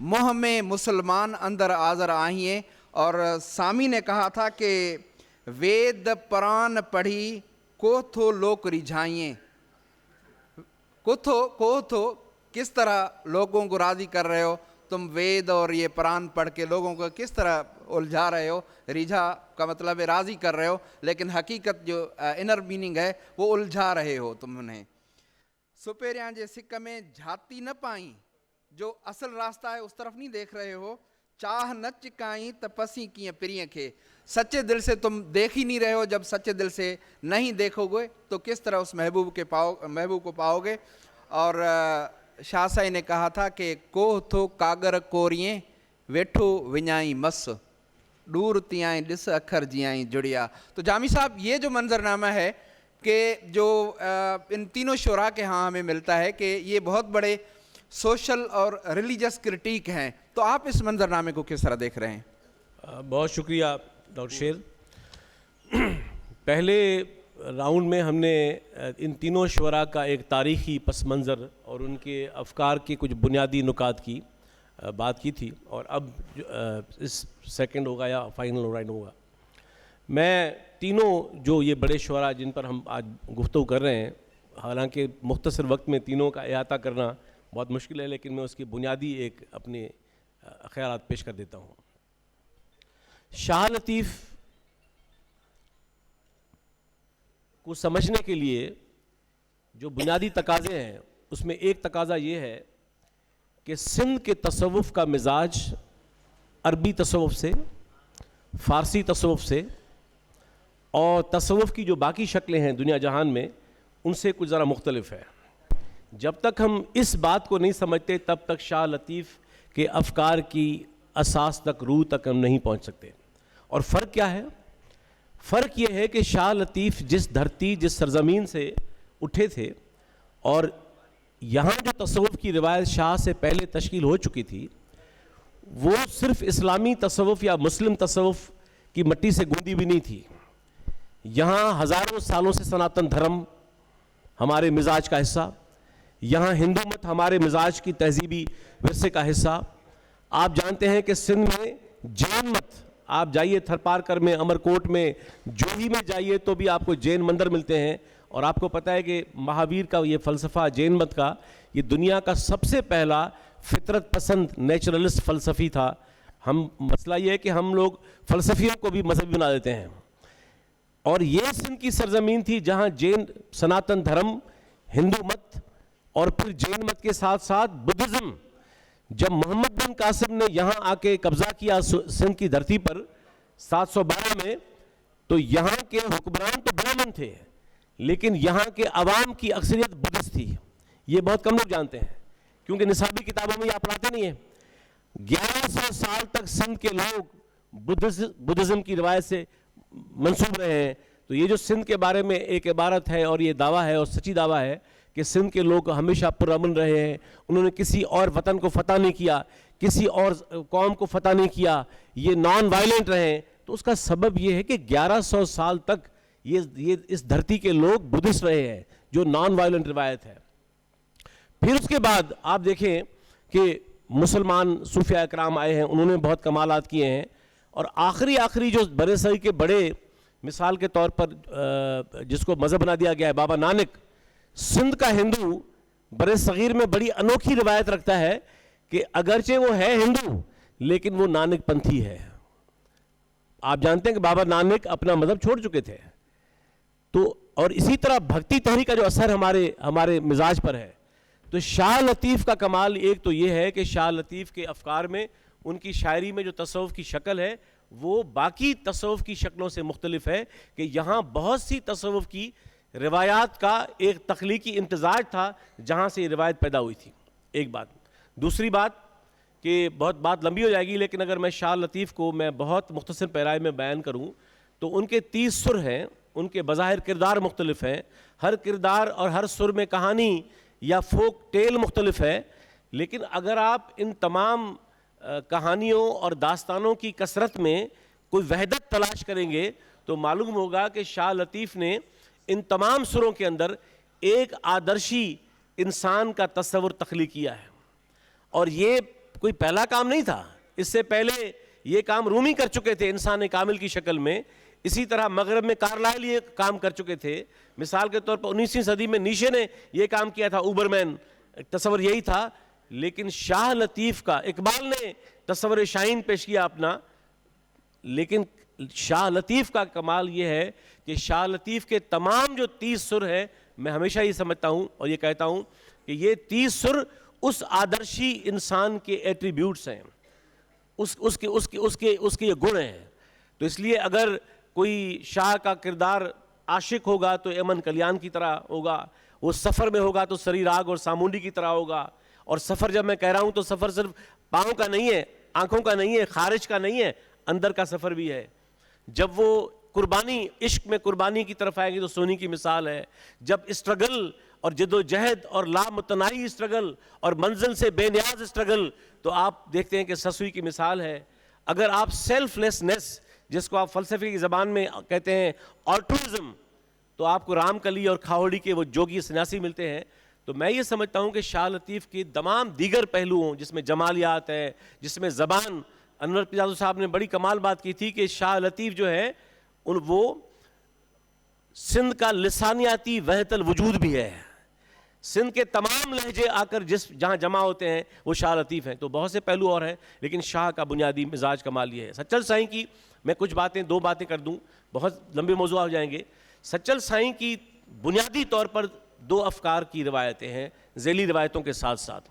منہ میں مسلمان اندر آذر آئیں۔ اور سامی نے کہا تھا کہ وید پران پڑھی کو تھو لوک رجھائیں، کو تھو کس طرح لوگوں کو راضی کر رہے ہو تم، وید اور یہ پران پڑھ کے لوگوں کو کس طرح الجھا رہے ہو، ریجھا کا مطلب ہے راضی کر رہے ہو، لیکن حقیقت جو انر میننگ ہے وہ الجھا رہے ہو تم انہیں۔ سپیریاں جے سکھ میں جھاتی نہ پائیں، جو اصل راستہ ہے اس طرف نہیں دیکھ رہے ہو، چاہ نہ چکائیں تپسی کیے پریئں کے، سچے دل سے تم دیکھ ہی نہیں رہے ہو، جب سچے دل سے نہیں دیکھو گے تو کس طرح اس محبوب کو پاؤ گے۔ اور شاہ سائی نے کہا تھا کہ کوہ تھو کاگر کوریئیں ویٹھو ونجائیں مس، دور تیائیں ڈس اکھر جیائیں جڑیا۔ تو جامی صاحب یہ جو منظر نامہ ہے کہ جو ان تینوں شعراء کے ہاں ہمیں ملتا ہے کہ یہ بہت بڑے سوشل اور ریلیجس کرٹیک ہیں، تو آپ اس منظرنامے کو کس طرح دیکھ رہے ہیں؟ بہت شکریہ ڈاکٹر شیر. پہلے راؤنڈ میں ہم نے ان تینوں شعراء کا ایک تاریخی پس منظر اور ان کے افکار کے کچھ بنیادی نکات کی بات کی تھی، اور اب اس سیکنڈ ہوگا یا فائنل راؤنڈ ہوگا. میں تینوں جو یہ بڑے شعراء جن پر ہم آج گفتگو کر رہے ہیں، حالانکہ مختصر وقت میں تینوں کا احاطہ کرنا بہت مشکل ہے، لیکن میں اس کی بنیادی ایک اپنے خیالات پیش کر دیتا ہوں. شاہ لطیف کو سمجھنے کے لیے جو بنیادی تقاضے ہیں، اس میں ایک تقاضا یہ ہے کہ سندھ کے تصوف کا مزاج عربی تصوف سے، فارسی تصوف سے اور تصوف کی جو باقی شکلیں ہیں دنیا جہان میں ان سے کچھ ذرا مختلف ہے. جب تک ہم اس بات کو نہیں سمجھتے تب تک شاہ لطیف کے افکار کی اساس تک، روح تک ہم نہیں پہنچ سکتے. اور فرق کیا ہے؟ فرق یہ ہے کہ شاہ لطیف جس دھرتی، جس سرزمین سے اٹھے تھے، اور یہاں جو تصوف کی روایت شاہ سے پہلے تشکیل ہو چکی تھی، وہ صرف اسلامی تصوف یا مسلم تصوف کی مٹی سے گوندی بھی نہیں تھی. یہاں ہزاروں سالوں سے سناتن دھرم ہمارے مزاج کا حصہ، یہاں ہندو مت ہمارے مزاج کی تہذیبی ورثے کا حصہ. آپ جانتے ہیں کہ سندھ میں جین مت، آپ جائیے تھرپارکر میں، امرکوٹ میں، جوہی میں جائیے تو بھی آپ کو جین مندر ملتے ہیں. اور آپ کو پتہ ہے کہ مہاویر کا یہ فلسفہ جین مت کا، یہ دنیا کا سب سے پہلا فطرت پسند نیچرلسٹ فلسفی تھا. ہم مسئلہ یہ ہے کہ ہم لوگ فلسفیوں کو بھی مذہبی بنا دیتے ہیں. اور یہ سندھ کی سرزمین تھی جہاں جین سناتن دھرم، ہندو مت اور پھر جین مت کے ساتھ ساتھ بدھزم. جب محمد بن قاسم نے یہاں آ کے قبضہ کیا سندھ کی دھرتی پر 712 میں، تو یہاں کے حکمران تو برہمن تھے لیکن یہاں کے عوام کی اکثریت بدھسٹ تھی. یہ بہت کم لوگ جانتے ہیں کیونکہ نصابی کتابوں میں یہ آپ پڑھاتے نہیں ہیں. 1100 سال تک سندھ کے لوگ بدھزم کی روایت سے منسوب رہے ہیں. تو یہ جو سندھ کے بارے میں ایک عبارت ہے اور یہ دعویٰ ہے اور سچی دعویٰ ہے کہ سندھ کے لوگ ہمیشہ پرامن رہے ہیں، انہوں نے کسی اور وطن کو فتح نہیں کیا، کسی اور قوم کو فتح نہیں کیا، یہ نان وائلنٹ رہے ہیں. تو اس کا سبب یہ ہے کہ 1100 سال تک یہ اس دھرتی کے لوگ بدھسٹ رہے ہیں، جو نان وائلنٹ روایت ہے. پھر اس کے بعد آپ دیکھیں کہ مسلمان صوفیاء اکرام آئے ہیں، انہوں نے بہت کمالات کیے ہیں. اور آخری جو برے صغیر کے بڑے، مثال کے طور پر جس کو مذہب بنا دیا گیا ہے بابا نانک، سندھ کا ہندو برے صغیر میں بڑی انوکھی روایت رکھتا ہے کہ اگرچہ وہ ہے ہندو لیکن وہ نانک پنتھی ہے. آپ جانتے ہیں کہ بابا نانک اپنا مذہب چھوڑ چکے تھے. تو اور اسی طرح بھکتی تحریک کا جو اثر ہمارے مزاج پر ہے. تو شاہ لطیف کا کمال ایک تو یہ ہے کہ شاہ لطیف کے افکار میں، ان کی شاعری میں جو تصوف کی شکل ہے وہ باقی تصوف کی شکلوں سے مختلف ہے کہ یہاں بہت سی تصوف کی روایات کا ایک تخلیقی امتزاج تھا جہاں سے یہ روایت پیدا ہوئی تھی. ایک بات. دوسری بات کہ بہت بات لمبی ہو جائے گی، لیکن اگر میں شاہ لطیف کو میں بہت مختصر پیرائے میں بیان کروں تو ان کے 30 سر ہیں، ان کے بظاہر کردار مختلف ہیں، ہر کردار اور ہر سر میں کہانی یا فوک ٹیل مختلف ہے. لیکن اگر آپ ان تمام کہانیوں اور داستانوں کی کثرت میں کوئی وحدت تلاش کریں گے تو معلوم ہوگا کہ شاہ لطیف نے ان تمام سروں کے اندر ایک آدرشی انسان کا تصور تخلیق کیا ہے. اور یہ کوئی پہلا کام نہیں تھا، اس سے پہلے یہ کام رومی کر چکے تھے انسان کامل کی شکل میں. اسی طرح مغرب میں کارلائل یہ کام کر چکے تھے. مثال کے طور پر 19ویں صدی میں نیشے نے یہ کام کیا تھا، اوبرمین تصور یہی تھا. لیکن شاہ لطیف کا، اقبال نے تصور شاہین پیش کیا اپنا، لیکن شاہ لطیف کا کمال یہ ہے کہ شاہ لطیف کے تمام جو 30 سر ہیں، میں ہمیشہ یہ سمجھتا ہوں اور یہ کہتا ہوں کہ یہ 30 سر اس آدرشی انسان کے ایٹریبیوٹس ہیں، اس کے یہ گن ہیں. تو اس لیے اگر کوئی شاہ کا کردار عاشق ہوگا تو ایمن کلیان کی طرح ہوگا، وہ سفر میں ہوگا تو سری راگ اور سامونڈی کی طرح ہوگا. اور سفر جب میں کہہ رہا ہوں تو سفر صرف پاؤں کا نہیں ہے، آنکھوں کا نہیں ہے، خارج کا نہیں ہے، اندر کا سفر بھی ہے. جب وہ قربانی، عشق میں قربانی کی طرف آئیں گے تو سونی کی مثال ہے. جب اسٹرگل اور جد و جہد اور لامتناہی اسٹرگل اور منزل سے بے نیاز اسٹرگل، تو آپ دیکھتے ہیں کہ سسوئی کی مثال ہے. اگر آپ سیلف لیسنس، جس کو آپ فلسفے کی زبان میں کہتے ہیں آلٹروازم، تو آپ کو رام کلی اور کھاوڑی کے وہ جوگی سنیاسی ملتے ہیں. تو میں یہ سمجھتا ہوں کہ شاہ لطیف کی تمام دیگر پہلوؤں، جس میں جمالیات ہے، جس میں زبان، انور پیرازو صاحب نے بڑی کمال بات کی تھی کہ شاہ لطیف جو ہے وہ سندھ کا لسانیاتی وحدت الوجود بھی ہے. سندھ کے تمام لہجے آ کر جہاں جمع ہوتے ہیں وہ شاہ لطیف ہیں. تو بہت سے پہلو اور ہیں، لیکن شاہ کا بنیادی مزاج کمال یہ ہے. سچل سائیں کی میں کچھ باتیں، 2 باتیں کر دوں، بہت لمبے موضوع ہو جائیں گے. سچل سائیں کی بنیادی طور پر 2 افکار کی روایتیں ہیں ذیلی روایتوں کے ساتھ ساتھ.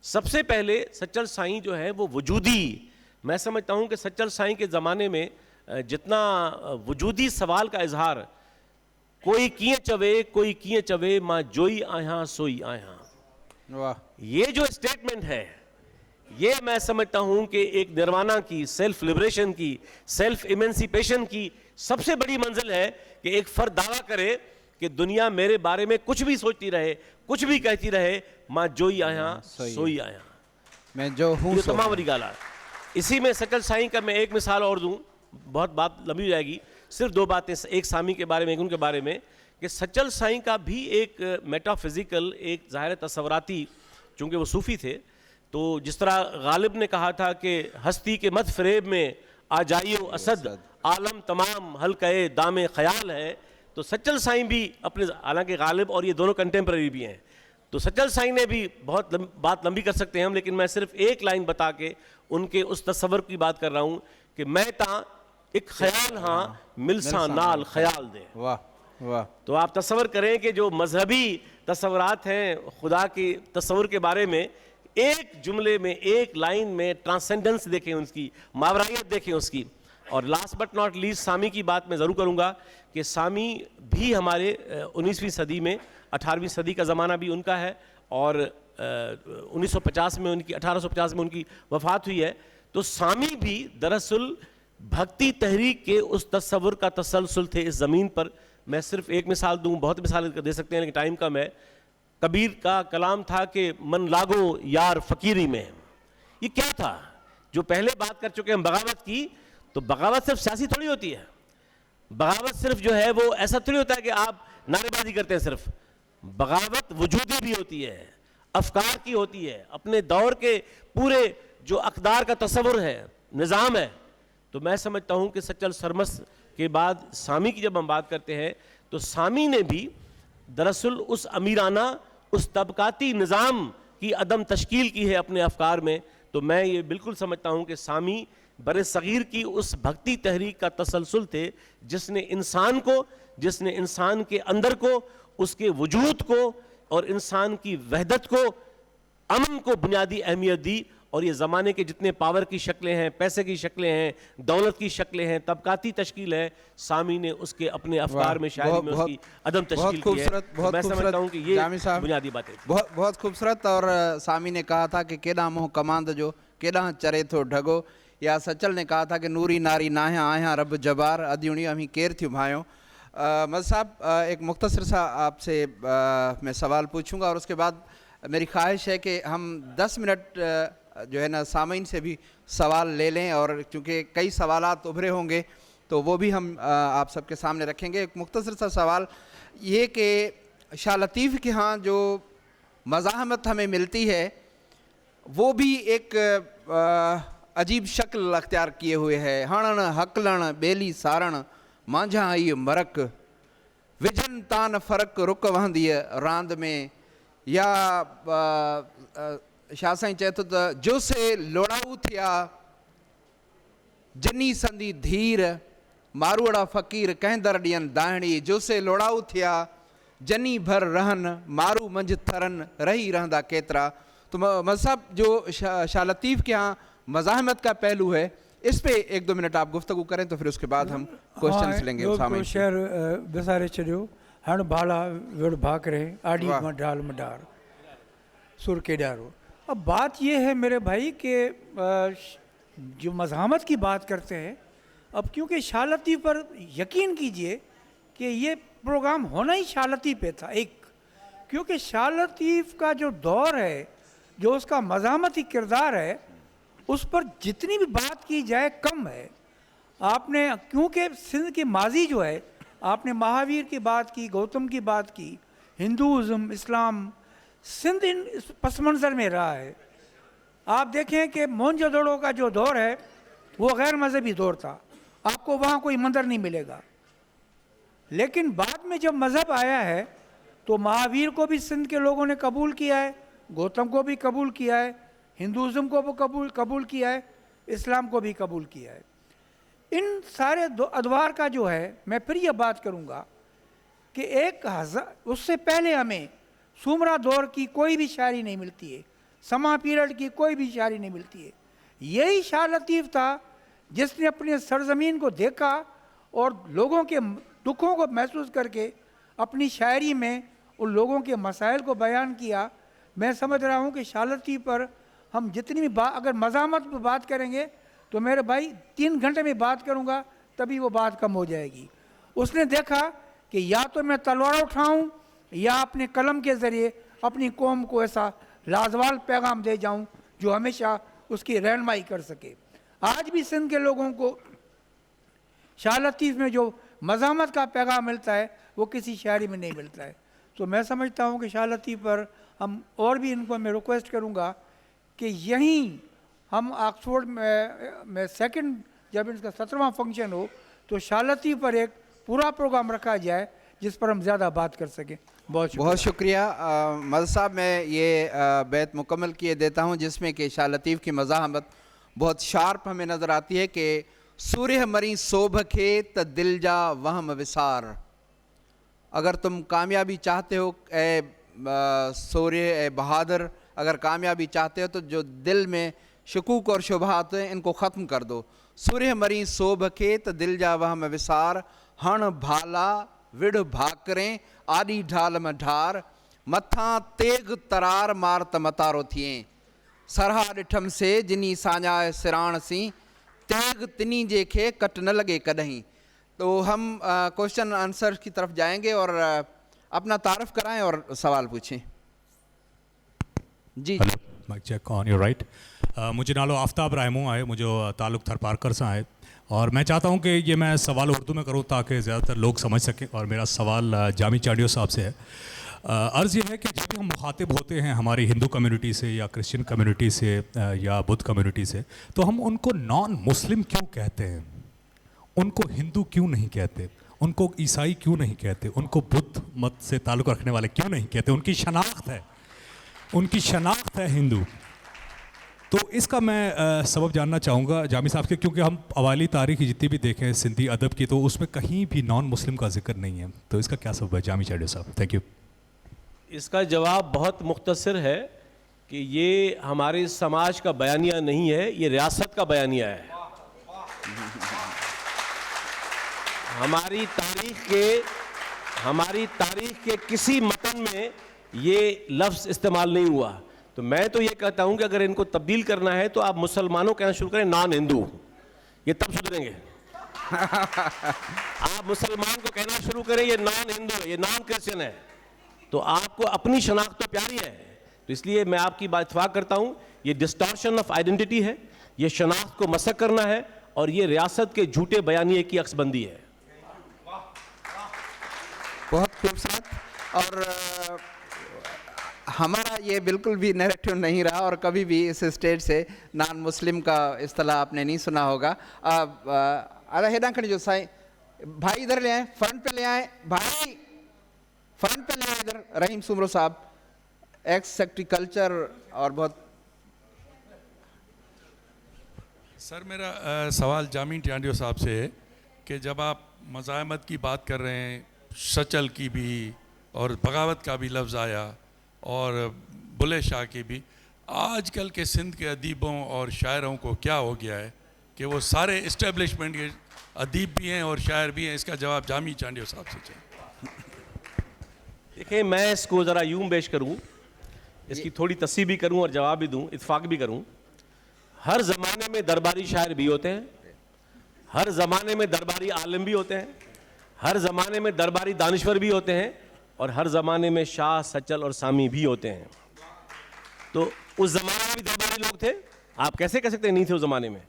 سب سے پہلے سچل سائیں جو ہے وہ وجودی، میں سمجھتا ہوں کہ سچل سائیں کے زمانے میں جتنا وجودی سوال کا اظہار، کوئی کیے چوے کوئی کیے چوے ماں جوئی آیاں سوئی آیاں، واہ، یہ جو اسٹیٹمنٹ ہے، یہ میں سمجھتا ہوں کہ ایک نروانا کی، سیلف لبریشن کی، سیلف ایمنسیپیشن کی سب سے بڑی منزل ہے کہ ایک فرد دعویٰ کرے کہ دنیا میرے بارے میں کچھ بھی سوچتی رہے، کچھ بھی کہتی رہے، ماں جوئی آیاں سوئی آیاں، میں جو ہوں یہ سو تمام ہوں. بڑی گالا. اسی میں سچل سائیں کا میں ایک مثال اور دوں، بہت بات لمبی ہو جائے گی، صرف 2 باتیں، ایک سامی کے بارے میں، ایک ان کے بارے میں، کہ سچل سائیں کا بھی ایک میٹا فزیکل، ایک ظاہر تصوراتی، چونکہ وہ صوفی تھے، تو جس طرح غالب نے کہا تھا کہ ہستی کے مت فریب میں آ جائیو اسد، عالم تمام حلقۂ دام خیال ہے. تو سچل سائیں بھی اپنے، حالانکہ غالب اور یہ دونوں کنٹمپرری بھی ہیں، تو سچل سائیں نے بھی بہت بات لمبی کر سکتے ہیں ہم، لیکن میں صرف ایک لائن بتا کے ان کے اس تصور کی بات کر رہا ہوں کہ میں تاں ایک خیال ہاں ملساں نال خیال دے. واہ واہ. تو آپ تصور کریں کہ جو مذہبی تصورات ہیں خدا کی تصور کے بارے میں، ایک جملے میں، ایک لائن میں ٹرانسینڈنس دیکھیں اس کی، ماورائیت دیکھیں اس کی. اور لاسٹ بٹ ناٹ لیسٹ سامی کی بات میں ضرور کروں گا کہ سامی بھی ہمارے 19ویں صدی میں، 18ویں صدی کا زمانہ بھی ان کا ہے، اور 1950 میں ان کی، 1850 میں ان کی وفات ہوئی ہے. تو سامی بھی دراصل بھکتی تحریک کے اس تصور کا تسلسل تھے اس زمین پر. میں صرف ایک مثال دوں، بہت مثال دے سکتے ہیں لیکن ٹائم کم ہے. کبیر کا کلام تھا کہ من لاگو یار فقیری میں. یہ کیا تھا؟ جو پہلے بات کر چکے ہم بغاوت کی، تو بغاوت صرف سیاسی تھوڑی ہوتی ہے. بغاوت صرف جو ہے وہ ایسا تھوڑی ہوتا ہے کہ آپ نعرے بازی کرتے ہیں. صرف بغاوت وجودی بھی ہوتی ہے، افکار کی ہوتی ہے، اپنے دور کے پورے جو اقدار کا تصور ہے، نظام ہے. تو میں سمجھتا ہوں کہ سچل سرمس کے بعد سامی کی جب ہم بات کرتے ہیں تو سامی نے بھی دراصل اس امیرانہ، اس طبقاتی نظام کی عدم تشکیل کی ہے اپنے افکار میں. تو میں یہ بالکل سمجھتا ہوں کہ سامی بر صغیر کی اس بھکتی تحریک کا تسلسل تھے جس نے انسان کو، جس نے انسان کے اندر کو، اس کے وجود کو اور انسان کی وحدت کو، امن کو بنیادی اہمیت دی. اور یہ زمانے کے جتنے پاور کی شکلیں ہیں، پیسے کی شکلیں ہیں، دولت کی شکلیں ہیں، طبقاتی تشکیل ہے، سامی نے اس کے اپنے افکار میں، شاعری میں اس کی عدم تشکیل کی ہے. میں سمجھتا ہوں کہ یہ بنیادی باتیں بہت خوبصورت. اور سامی نے کہا تھا کہ کیڈاں موہ کماند جو کیڈاں چرے تھو ڈھگو، یا سچل نے کہا تھا کہ نوری ناری ناہیاں آہیاں رب جبار ادیونی ہمیں کیر تھیوں بھائیوں. مد صاحب ایک مختصر سا آپ سے میں سوال پوچھوں گا، اور اس کے بعد میری خواہش ہے کہ ہم 10 منٹ جو ہے نا سامعین سے بھی سوال لے لیں، اور چونکہ کئی سوالات ابھرے ہوں گے تو وہ بھی ہم آپ سب کے سامنے رکھیں گے. ایک مختصر سا سوال یہ کہ شاہ لطیف کے ہاں جو مزاحمت ہمیں ملتی ہے وہ بھی ایک عجیب شکل اختیار کیے ہوئے ہے. ہنن ہکلن بیلی سارن مانجھا آئی مرک وجن تان فرق رک وہندی راند میں. یا شاہ سائیں چاہے تو جو سے لوڑاؤ تھیا جنی سندی دھیر ماروڑا فقیر کہندر ڈین داہنی. جو سے لوڑاؤ تھیا جنی بھر رہن مارو منج تھرن رہی رہندا کیترا. تو مذہب جو شاہ لطیف کے ہاں مزاحمت کا پہلو ہے، اس پہ 1-2 منٹ آپ گفتگو کریں تو پھر اس کے بعد ہم کوشچنس لیں گے. شعر بسارے چڑھو ہن بھالا وڑ بھاکرے آڈی ڈال مڈار سر کے ڈارو. اب بات یہ ہے میرے بھائی کہ جو مزاحمت کی بات کرتے ہیں اب کیونکہ شاہ لطیف پر یقین کیجئے کہ یہ پروگرام ہونا ہی شاہ لطیف پہ تھا ایک، کیونکہ شاہ لطیف کا جو دور ہے، جو اس کا مزاحمتی کردار ہے، اس پر جتنی بھی بات کی جائے کم ہے. آپ نے کیونکہ سندھ کی ماضی جو ہے، آپ نے مہاویر کی بات کی، گوتم کی بات کی، ہندوازم، اسلام، سندھ ان پس منظر میں رہا ہے. آپ دیکھیں کہ مونجو دڑو کا جو دور ہے وہ غیر مذہبی دور تھا، آپ کو وہاں کوئی مندر نہیں ملے گا. لیکن بعد میں جب مذہب آیا ہے تو مہاویر کو بھی سندھ کے لوگوں نے قبول کیا ہے، گوتم کو بھی قبول کیا ہے، ہندوازم کو بھی قبول کیا ہے، اسلام کو بھی قبول کیا ہے. ان سارے ادوار کا جو ہے، میں پھر یہ بات کروں گا کہ اس سے پہلے ہمیں سومرا دور کی کوئی بھی شاعری نہیں ملتی ہے، سما پیریڈ کی کوئی بھی شاعری نہیں ملتی ہے. یہی شاہ لطیف تھا جس نے اپنے سرزمین کو دیکھا اور لوگوں کے دکھوں کو محسوس کر کے اپنی شاعری میں ان لوگوں کے مسائل کو بیان کیا. میں سمجھ رہا ہوں کہ شاہ لطیف پر ہم جتنی بھی اگر مزاحمت پہ بات کریں گے تو میرے بھائی 3 گھنٹے میں بات کروں گا تبھی وہ بات کم ہو جائے گی. اس نے دیکھا کہ یا تو میں تلوار اٹھاؤں یا اپنے قلم کے ذریعے اپنی قوم کو ایسا لازوال پیغام دے جاؤں جو ہمیشہ اس کی رہنمائی کر سکے. آج بھی سندھ کے لوگوں کو شاہ لطیف میں جو مزاحمت کا پیغام ملتا ہے وہ کسی شاعری میں نہیں ملتا ہے. تو میں سمجھتا ہوں کہ شاہ لطیف پر ہم اور بھی ان کو میں ریکویسٹ کروں گا کہ یہیں ہم آکسفورڈ میں سیکنڈ جب ان کا 17واں فنکشن ہو تو شاہ لطیف پر ایک پورا پروگرام رکھا جائے جس پر ہم زیادہ بات کر سکیں. بہت شکریہ مدد صاحب. میں یہ بیت مکمل کیے دیتا ہوں جس میں کہ شاہ لطیف کی مزاحمت بہت شارپ ہمیں نظر آتی ہے کہ سورہ مری صوبھ کے ت دل جا وہم وسار. اگر تم کامیابی چاہتے ہو اے سورہ، اے بہادر، اگر کامیابی چاہتے ہو تو جو دل میں شکوک اور شبہات ہیں ان کو ختم کر دو. سورہ مری صوبھ کے ت دل جا وہم وسار، ہن بھالا وڑ بھاکریں آڈی ڈھال میں ڈھار، متھاں تیغ ترار مارت متارو تھئیں، سرہا ڈٹھم سے جنی سانجائے سران سی، تیغ تنی جے کھے کٹ نہ لگے کدہیں. تو ہم کوشچن آنسر کی طرف جائیں گے اور اپنا تعارف کرائیں اور سوال پوچھیں. جی mic check on your right. مجھے نالو آفتاب رائمو ہے، مجھے تعلق تھر پارکر سے ہے اور میں چاہتا ہوں کہ یہ میں سوال اردو میں کروں تاکہ زیادہ تر لوگ سمجھ سکیں. اور میرا سوال جامی چانڈیو صاحب سے ہے. عرض یہ ہے کہ جب بھی ہم مخاطب ہوتے ہیں ہماری ہندو کمیونٹی سے یا کرسچن کمیونٹی سے یا بدھ کمیونٹی سے تو ہم ان کو نان مسلم کیوں کہتے ہیں؟ ان کو ہندو کیوں نہیں کہتے؟ ان کو عیسائی کیوں نہیں کہتے؟ ان کو بدھ مت سے تعلق رکھنے والے کیوں نہیں کہتے؟ ان کی شناخت ہے، ان کی شناخت ہے ہندو. تو اس کا میں سبب جاننا چاہوں گا جامی صاحب کے، کیونکہ ہم اوالی تاریخ جتنی بھی دیکھیں سندھی ادب کی تو اس میں کہیں بھی نان مسلم کا ذکر نہیں ہے. تو اس کا کیا سبب ہے جامی چانڈیو صاحب؟ Thank you. اس کا جواب بہت مختصر ہے کہ یہ ہمارے سماج کا بیانیہ نہیں ہے، یہ ریاست کا بیانیہ ہے. ہماری تاریخ کے کسی متن میں یہ لفظ استعمال نہیں ہوا. تو میں تو یہ کہتا ہوں کہ اگر ان کو تبدیل کرنا ہے تو آپ مسلمانوں کہنا شروع کریں نان ہندو، یہ تب سدھریں گے. آپ مسلمان کو کہنا شروع کریں یہ نان ہندو ہے، یہ نان کرسچن ہے، تو آپ کو اپنی شناخت تو پیاری ہے. تو اس لیے میں آپ کی بات اتفاق کرتا ہوں، یہ ڈسٹارشن آف آئیڈینٹی ہے، یہ شناخت کو مسخ کرنا ہے اور یہ ریاست کے جھوٹے بیانیے کی عکس بندی ہے. بہت خوبصورت. اور ہمارا یہ بالکل بھی نیریٹو نہیں رہا اور کبھی بھی اس اسٹیج سے نان مسلم کا اصطلاح آپ نے نہیں سنا ہوگا. ہیڈاں کھڑی جو سائیں بھائی ادھر لے آئیں، فرنٹ پہ لے آئیں، بھائی فرنٹ پہ لے آئیں ادھر. رحیم سومرو صاحب ایکس سیکٹری کلچر اور بہت. سر میرا سوال جامی چانڈیو صاحب سے ہے کہ جب آپ مزاحمت کی بات کر رہے ہیں، شچل کی بھی اور بغاوت کا بھی لفظ آیا اور بلے شاہ کی بھی، آج کل کے سندھ کے ادیبوں اور شاعروں کو کیا ہو گیا ہے کہ وہ سارے اسٹیبلشمنٹ کے ادیب بھی ہیں اور شاعر بھی ہیں؟ اس کا جواب جامی چانڈیو صاحب سے چاہیے. دیکھیں میں اس کو ذرا یوں پیش کروں، اس کی تھوڑی تصحیح بھی کروں اور جواب بھی دوں، اتفاق بھی کروں. ہر زمانے میں درباری شاعر بھی ہوتے ہیں، ہر زمانے میں درباری عالم بھی ہوتے ہیں, ہر زمانے میں درباری دانشور بھی ہوتے ہیں, اور ہر زمانے میں شاہ, سچل اور سامی بھی ہوتے ہیں. تو اس زمانے میں بھی درباری لوگ تھے, آپ کیسے کہہ سکتے ہیں نہیں تھے اس زمانے میں؟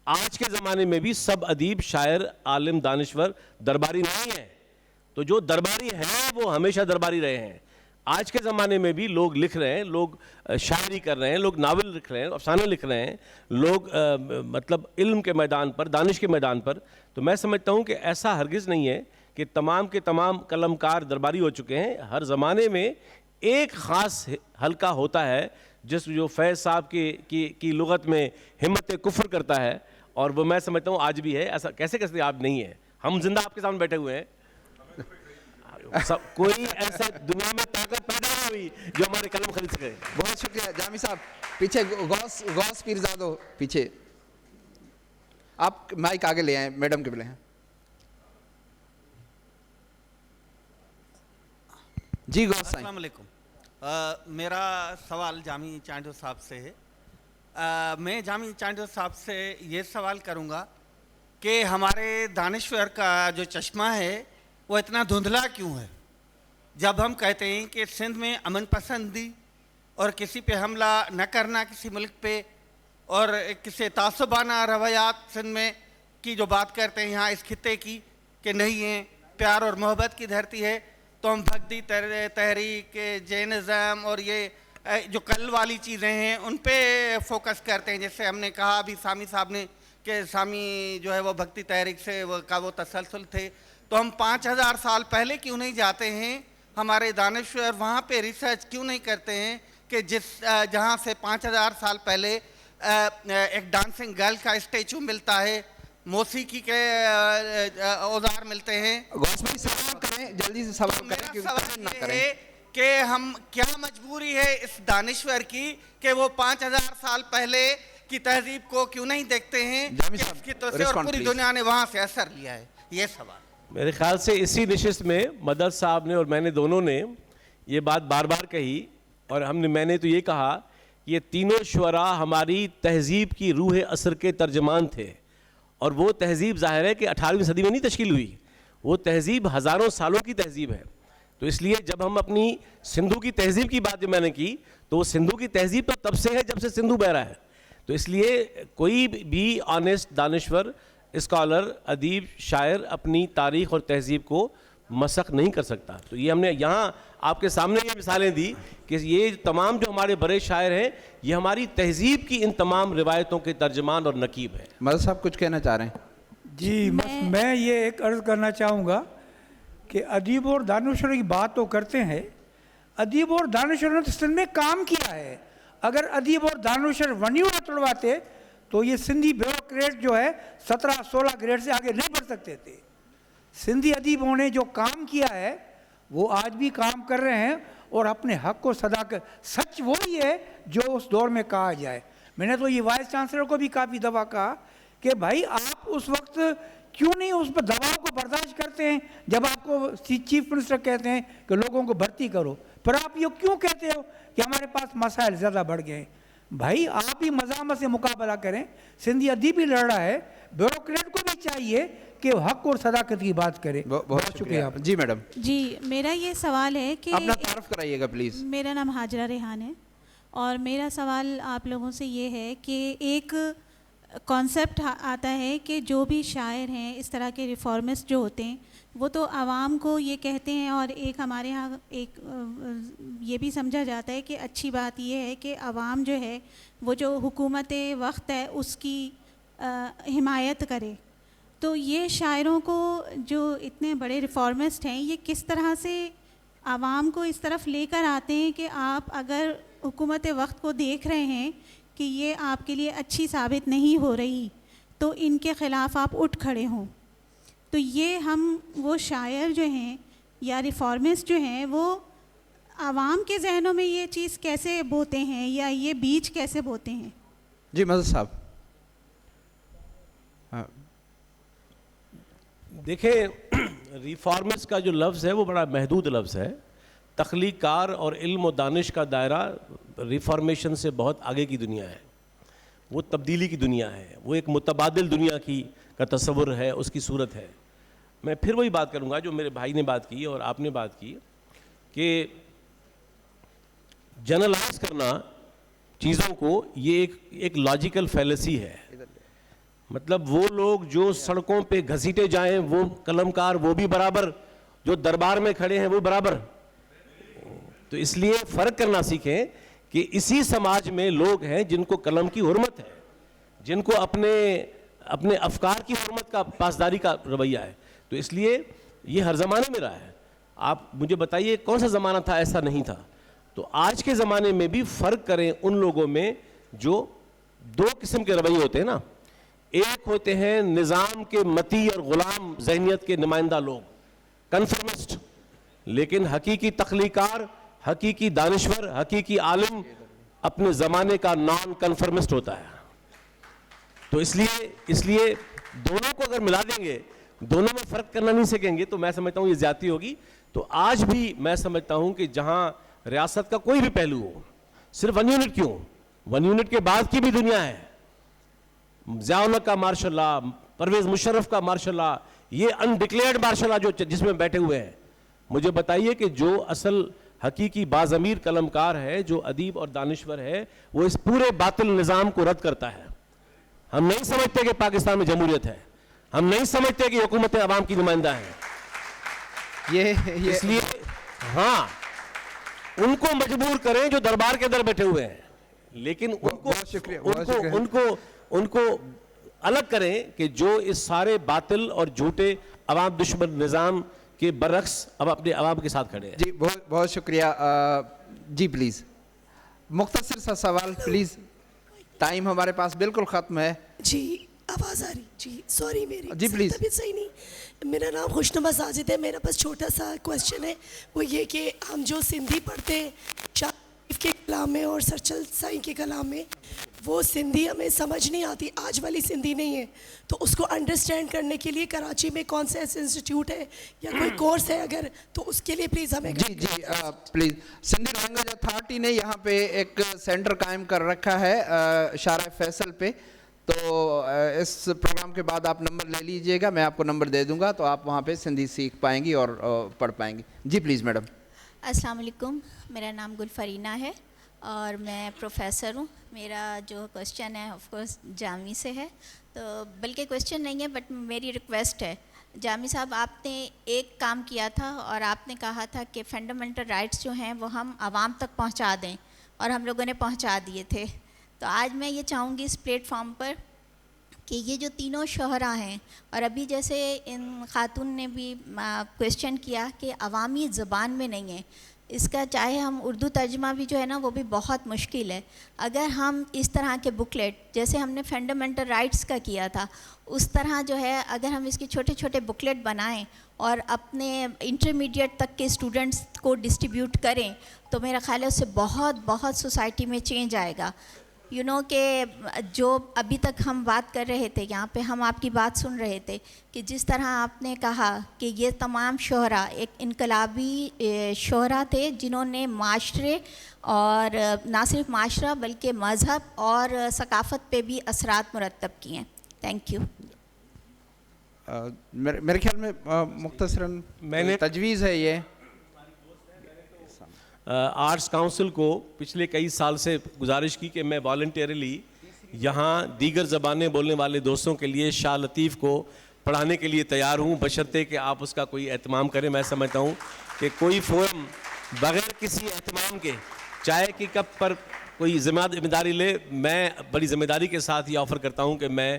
آج کے زمانے میں بھی سب ادیب, شاعر, عالم, دانشور درباری نہیں ہیں. تو جو درباری ہیں وہ ہمیشہ درباری رہے ہیں. آج کے زمانے میں بھی لوگ لکھ رہے ہیں, لوگ شاعری کر رہے ہیں, لوگ ناول لکھ رہے ہیں, افسانے لکھ رہے ہیں, لوگ مطلب علم کے میدان پر, دانش کے میدان پر. تو میں سمجھتا ہوں کہ ایسا ہرگز نہیں ہے کہ تمام کے تمام قلمکار درباری ہو چکے ہیں. ہر زمانے میں ایک خاص حلقہ ہوتا ہے جو فیض صاحب کی لغت میں ہمت کفر کرتا ہے, اور وہ میں سمجھتا ہوں آج بھی ہے. ایسا کیسے کہتے آپ نہیں ہیں؟ ہم زندہ آپ کے سامنے بیٹھے ہوئے ہیں. کوئی ایسے دنیا میں طاقت پیدا نہیں ہوئی جو ہمارے قلم خرید سکے. بہت شکریہ جامی صاحب. پیچھے غوث پیرزادو پیچھے, آپ مائک آگے لے آئیں, میڈم کے بلے ہیں. جی غوث صاحب. السلام علیکم. میرا سوال جامی چانڈیو صاحب سے ہے. میں جامی چانڈیو صاحب سے یہ سوال کروں گا کہ ہمارے دانشور کا جو چشمہ ہے وہ اتنا دھندلا کیوں ہے؟ جب ہم کہتے ہیں کہ سندھ میں امن پسندی اور کسی پہ حملہ نہ کرنا کسی ملک پہ, اور کسی تعصبانہ رویات سندھ میں کی جو بات کرتے ہیں یہاں اس خطے کی کہ نہیں ہے, پیار اور محبت کی دھرتی ہے, تو ہم بھکتی تحریک, جینزم اور یہ جو کل والی چیزیں ہیں ان پہ فوکس کرتے ہیں. جیسے ہم نے کہا ابھی سامی صاحب نے کہ سامی جو ہے وہ بھکتی تحریک سے وہ تسلسل تھے, تو ہم 5000 سال پہلے کیوں نہیں جاتے ہیں؟ ہمارے دانشور وہاں پہ ریسرچ کیوں نہیں کرتے ہیں کہ جہاں سے 5000 سال پہلے ایک ڈانسنگ گرل کا اسٹیچو ملتا ہے, موسیقی کے اوزار ملتے ہیں. غوث بھائی سوال کریں, جلدی سے سوال کریں. میرا سوال یہ ہے کہ ہم کیا مجبوری ہے اس دانشور کی کہ وہ 5000 سال پہلے کی تہذیب کو کیوں نہیں دیکھتے ہیں کہ اس کی تو سے اور پوری دنیا نے وہاں سے اثر لیا ہے؟ یہ سوال. میرے خیال سے اسی نشست میں مدد صاحب نے اور میں نے دونوں نے یہ بات بار بار کہی, اور میں نے تو یہ کہا یہ تینوں شعراء ہماری تہذیب کی روح اثر کے ترجمان تھے, اور وہ تہذیب ظاہر ہے کہ 18ویں صدی میں نہیں تشکیل ہوئی, وہ تہذیب ہزاروں سالوں کی تہذیب ہے. تو اس لیے جب ہم اپنی سندھو کی تہذیب کی بات جو میں نے کی, تو وہ سندھو کی تہذیب تو تب سے ہے جب سے سندھو بہ رہا ہے. تو اس لیے کوئی بھی آنیسٹ دانشور, اسکالر, ادیب, شاعر اپنی تاریخ اور تہذیب کو مسخ نہیں کر سکتا. تو یہ ہم نے یہاں آپ کے سامنے یہ مثالیں دی کہ یہ تمام جو ہمارے بڑے شاعر ہیں یہ ہماری تہذیب کی ان تمام روایتوں کے ترجمان اور نقیب ہیں. مدد صاحب کچھ کہنا چاہ رہے ہیں؟ جی میں یہ ایک عرض کرنا چاہوں گا کہ ادیب اور دانشور کی بات تو کرتے ہیں, ادیب اور دانشور نے تو سندھ میں کام کیا ہے. اگر ادیب اور دانشور ونیو نہ توڑواتے تو یہ سندھی بیوروکریٹ جو ہے 17-16 گریڈ سے آگے نہیں بڑھ سکتے تھے. سندھی ادیبوں نے جو کام کیا ہے وہ آج بھی کام کر رہے ہیں, اور اپنے حق کو صدا کر, سچ وہی ہے جو اس دور میں کہا جائے. میں نے تو یہ وائس چانسلر کو بھی کافی دفعہ کہا کہ بھائی آپ اس وقت کیوں نہیں اس پر دباؤ کو برداشت کرتے ہیں جب آپ کو چیف منسٹر کہتے ہیں کہ لوگوں کو بھرتی کرو, پھر آپ یہ کیوں کہتے ہو کہ ہمارے پاس مسائل زیادہ بڑھ گئے ہیں؟ بھائی آپ ہی مزاحمت سے مقابلہ کریں. سندھی ادیب بھی لڑ رہا ہے, بیوروکریٹ کو بھی چاہیے کہ حق اور صداقت کی بات کرے. بہت شکریہ. جی میڈم. جی میرا یہ سوال ہے کہ اپنا تعارف کرائیے گا پلیز. میرا نام حاجرہ ریحان ہے, اور میرا سوال آپ لوگوں سے یہ ہے کہ ایک کانسیپٹ آتا ہے کہ جو بھی شاعر ہیں اس طرح کے ریفارمسٹ جو ہوتے ہیں وہ تو عوام کو یہ کہتے ہیں, اور ایک ہمارے ہاں ایک یہ بھی سمجھا جاتا ہے کہ اچھی بات یہ ہے کہ عوام جو ہے وہ جو حکومت وقت ہے اس کی حمایت کرے. تو یہ شاعروں کو جو اتنے بڑے ریفارمسٹ ہیں یہ کس طرح سے عوام کو اس طرف لے کر آتے ہیں کہ آپ اگر حکومت وقت کو دیکھ رہے ہیں کہ یہ آپ کے لیے اچھی ثابت نہیں ہو رہی تو ان کے خلاف آپ اٹھ کھڑے ہوں. تو یہ ہم وہ شاعر جو ہیں یا ریفارمسٹ جو ہیں وہ عوام کے ذہنوں میں یہ چیز کیسے بوتے ہیں یا یہ بیج کیسے بوتے ہیں؟ جی مدد صاحب. دیکھیں ریفارمرز کا جو لفظ ہے وہ بڑا محدود لفظ ہے. تخلیق کار اور علم و دانش کا دائرہ ریفارمیشن سے بہت آگے کی دنیا ہے, وہ تبدیلی کی دنیا ہے, وہ ایک متبادل دنیا کا تصور ہے, اس کی صورت ہے. میں پھر وہی بات کروں گا جو میرے بھائی نے بات کی اور آپ نے بات کی کہ جنرلائز کرنا چیزوں کو یہ ایک لاجیکل فیلسی ہے. مطلب وہ لوگ جو سڑکوں پہ گھسیٹے جائیں وہ قلم کار وہ بھی برابر, جو دربار میں کھڑے ہیں وہ برابر. تو اس لیے فرق کرنا سیکھیں کہ اسی سماج میں لوگ ہیں جن کو قلم کی حرمت ہے, جن کو اپنے افکار کی حرمت کا پاسداری کا رویہ ہے. تو اس لیے یہ ہر زمانے میں رہا ہے. آپ مجھے بتائیے کون سا زمانہ تھا ایسا نہیں تھا. تو آج کے زمانے میں بھی فرق کریں ان لوگوں میں جو دو قسم کے رویے ہوتے ہیں نا. ایک ہوتے ہیں نظام کے متی اور غلام ذہنیت کے نمائندہ لوگ, کنفرمسٹ, لیکن حقیقی تخلیقار, حقیقی دانشور, حقیقی عالم اپنے زمانے کا نان کنفرمسٹ ہوتا ہے. تو اس لیے دونوں کو اگر ملا دیں گے, دونوں میں فرق کرنا نہیں سیکھیں گے تو میں سمجھتا ہوں یہ زیادتی ہوگی. تو آج بھی میں سمجھتا ہوں کہ جہاں ریاست کا کوئی بھی پہلو ہو, صرف 1 یونٹ کیوں, 1 یونٹ کے بعد کی بھی دنیا ہے. ضیاء الحق کا مارشل لا, پرویز مشرف کا مارشل لا, یہ انڈکلیئرڈ مارشل لا جو جس میں بیٹھے ہوئے ہیں. مجھے بتائیے کہ جو اصل حقیقی باضمیر قلمکار ہے, جو ادیب اور دانشور ہے, وہ اس پورے باطل نظام کو رد کرتا ہے. ہم نہیں سمجھتے کہ پاکستان میں جمہوریت ہے, ہم نہیں سمجھتے کہ حکومت عوام کی نمائندہ ہے. اس لیے ہاں ان کو مجبور کریں جو دربار کے اندر بیٹھے ہوئے ہیں, لیکن ان کو الگ کریں کہ جو اس سارے باطل اور جھوٹے عوام دشمن نظام کے برعکس اب اپنے عوام کے ساتھ کھڑے ہیں. جی بہت شکریہ. جی پلیز مختصر سا سوال پلیز, ٹائم ہمارے پاس بالکل ختم ہے. جی آواز آ رہی؟ جی سوری میری جی پلیز. طبیعت صحیح نہیں. میرا نام خوشنما ساجد ہے. میرا بس چھوٹا سا کویسچن ہے, وہ یہ کہ ہم جو سندھی پڑھتے ہیں شاہ کے کلام میں اور سرچل سائیں کے کلام میں, وہ سندھی ہمیں سمجھ نہیں آتی, آج والی سندھی نہیں ہے. تو اس کو انڈرسٹینڈ کرنے کے لیے کراچی میں کون سے ایسے انسٹیٹیوٹ ہے یا کوئی کورس ہے اگر, تو اس کے لیے پلیز ہمیں. جی پلیز. سندھی لینگویج اتھارٹی نے یہاں پہ ایک سینٹر قائم کر رکھا ہے شارع فیصل پہ, تو اس پروگرام کے بعد آپ نمبر لے لیجئے گا, میں آپ کو نمبر دے دوں گا, تو آپ وہاں پہ سندھی سیکھ پائیں گی اور پڑھ پائیں گی. جی پلیز میڈم. السلام علیکم, میرا نام گلفرینہ ہے اور میں پروفیسر ہوں. میرا جو کویسچن ہے آف کورس جامی سے ہے, تو بلکہ کویسچن نہیں ہے بٹ میری ریکویسٹ ہے. جامی صاحب, آپ نے ایک کام کیا تھا اور آپ نے کہا تھا کہ فنڈامنٹل رائٹس جو ہیں وہ ہم عوام تک پہنچا دیں, اور ہم لوگوں نے پہنچا دیے تھے. تو آج میں یہ چاہوں گی اس پلیٹ فارم پر کہ یہ جو تینوں شہرا ہیں, اور ابھی جیسے ان خاتون نے بھی کویسچن کیا کہ عوامی زبان میں نہیں ہے, اس کا چاہے ہم اردو ترجمہ بھی جو ہے نا وہ بھی بہت مشکل ہے. اگر ہم اس طرح کے بکلیٹ جیسے ہم نے فنڈامنٹل رائٹس کا کیا تھا, اس طرح جو ہے اگر ہم اس کے چھوٹے چھوٹے بکلیٹ بنائیں اور اپنے انٹرمیڈیٹ تک کے اسٹوڈنٹس کو ڈسٹریبیوٹ کریں, تو میرا خیال ہے اس سے بہت سوسائٹی میں چینج آئے گا. کہ جو ابھی تک ہم بات کر رہے تھے یہاں پہ, ہم آپ کی بات سن رہے تھے کہ جس طرح آپ نے کہا کہ یہ تمام شعراء ایک انقلابی شعراء تھے جنہوں نے معاشرے اور نہ صرف معاشرہ بلکہ مذہب اور ثقافت پہ بھی اثرات مرتب کیے ہیں. Thank you. میرے خیال میں مختصراً میں نے تجویز ہے یہ آرٹس کاؤنسل کو پچھلے کئی سال سے گزارش کی کہ میں والنٹیرلی یہاں دیگر زبانیں بولنے والے دوستوں کے لیے شاہ لطیف کو پڑھانے کے لیے تیار ہوں, بشرطے کہ آپ اس کا کوئی اہتمام کریں. میں سمجھتا ہوں کہ کوئی فورم بغیر کسی اہتمام کے چائے کی کپ پر کوئی ذمہ داری لے, میں بڑی ذمہ داری کے ساتھ یہ آفر کرتا ہوں کہ میں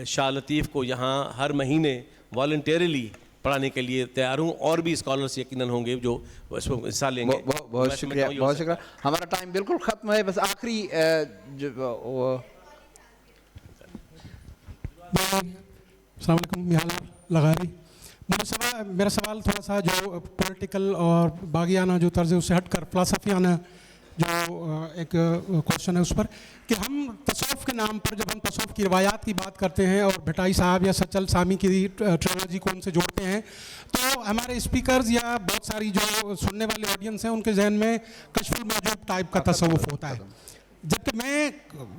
شاہ لطیف کو یہاں ہر مہینے والنٹیرلی پڑھانے کے لیے تیار ہوں, اور بھی اسکالرس یقیناً ہوں گے جو اس میں حصہ لیں گے. بہت شکریہ, بہت شکریہ. ہمارا ٹائم بالکل ختم ہے, بس آخری السلام علیکم. یہاں لغاری میرا سوال تھوڑا سا جو پولیٹیکل اور باغیانہ جو طرز ہے اس سے ہٹ کر فلسفیانہ جو ایک کوشچن ہے اس پر, کہ ہم تصوف کے نام پر جب ہم تصوف کی روایات کی بات کرتے ہیں اور بھٹائی صاحب یا سچل سامی کی ٹریلوجی کو ان سے جوڑتے ہیں, تو ہمارے اسپیکرز یا بہت ساری جو سننے والے آڈینس ہیں ان کے ذہن میں کشف المحجوب ٹائپ کا تصوف ہوتا ہے, جبکہ میں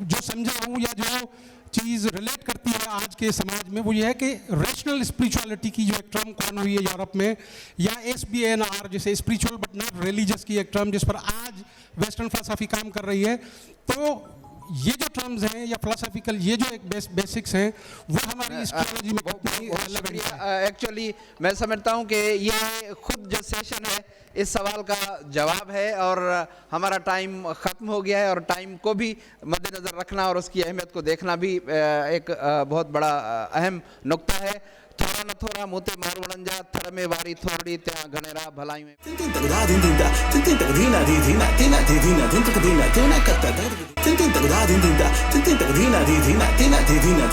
جو سمجھا ہوں یا جو چیز ریلیٹ کرتی ہے آج کے سماج میں وہ یہ ہے کہ ریشنل اسپریچولیٹی کی جو ایک ٹرم کون ہوئی ہے یورپ میں, یا SBNR جیسے اسپریچول بٹ ناٹ ریلیجس کی ایک ٹرم جس پر آج ویسٹرن فلسفی کام کر رہی ہے. تو یہ جو ٹرمز ہیں یا فلسفیکل یہ جو ایک بیسکس ہیں وہ ہماری اسٹریٹجی میں کتنی relevant ہیں. ایکچولی میں سمجھتا ہوں کہ یہ خود جو سیشن ہے اس سوال کا جواب ہے, اور ہمارا ٹائم ختم ہو گیا ہے, اور ٹائم کو بھی مد نظر رکھنا اور اس کی اہمیت کو دیکھنا بھی ایک بہت بڑا اہم نقطہ ہے. تھوڑا نہ تھوڑا موتے مار وڑنجا تھڑ میں واری تھوڑی تیاں گھنیرا بھلائی میں Dina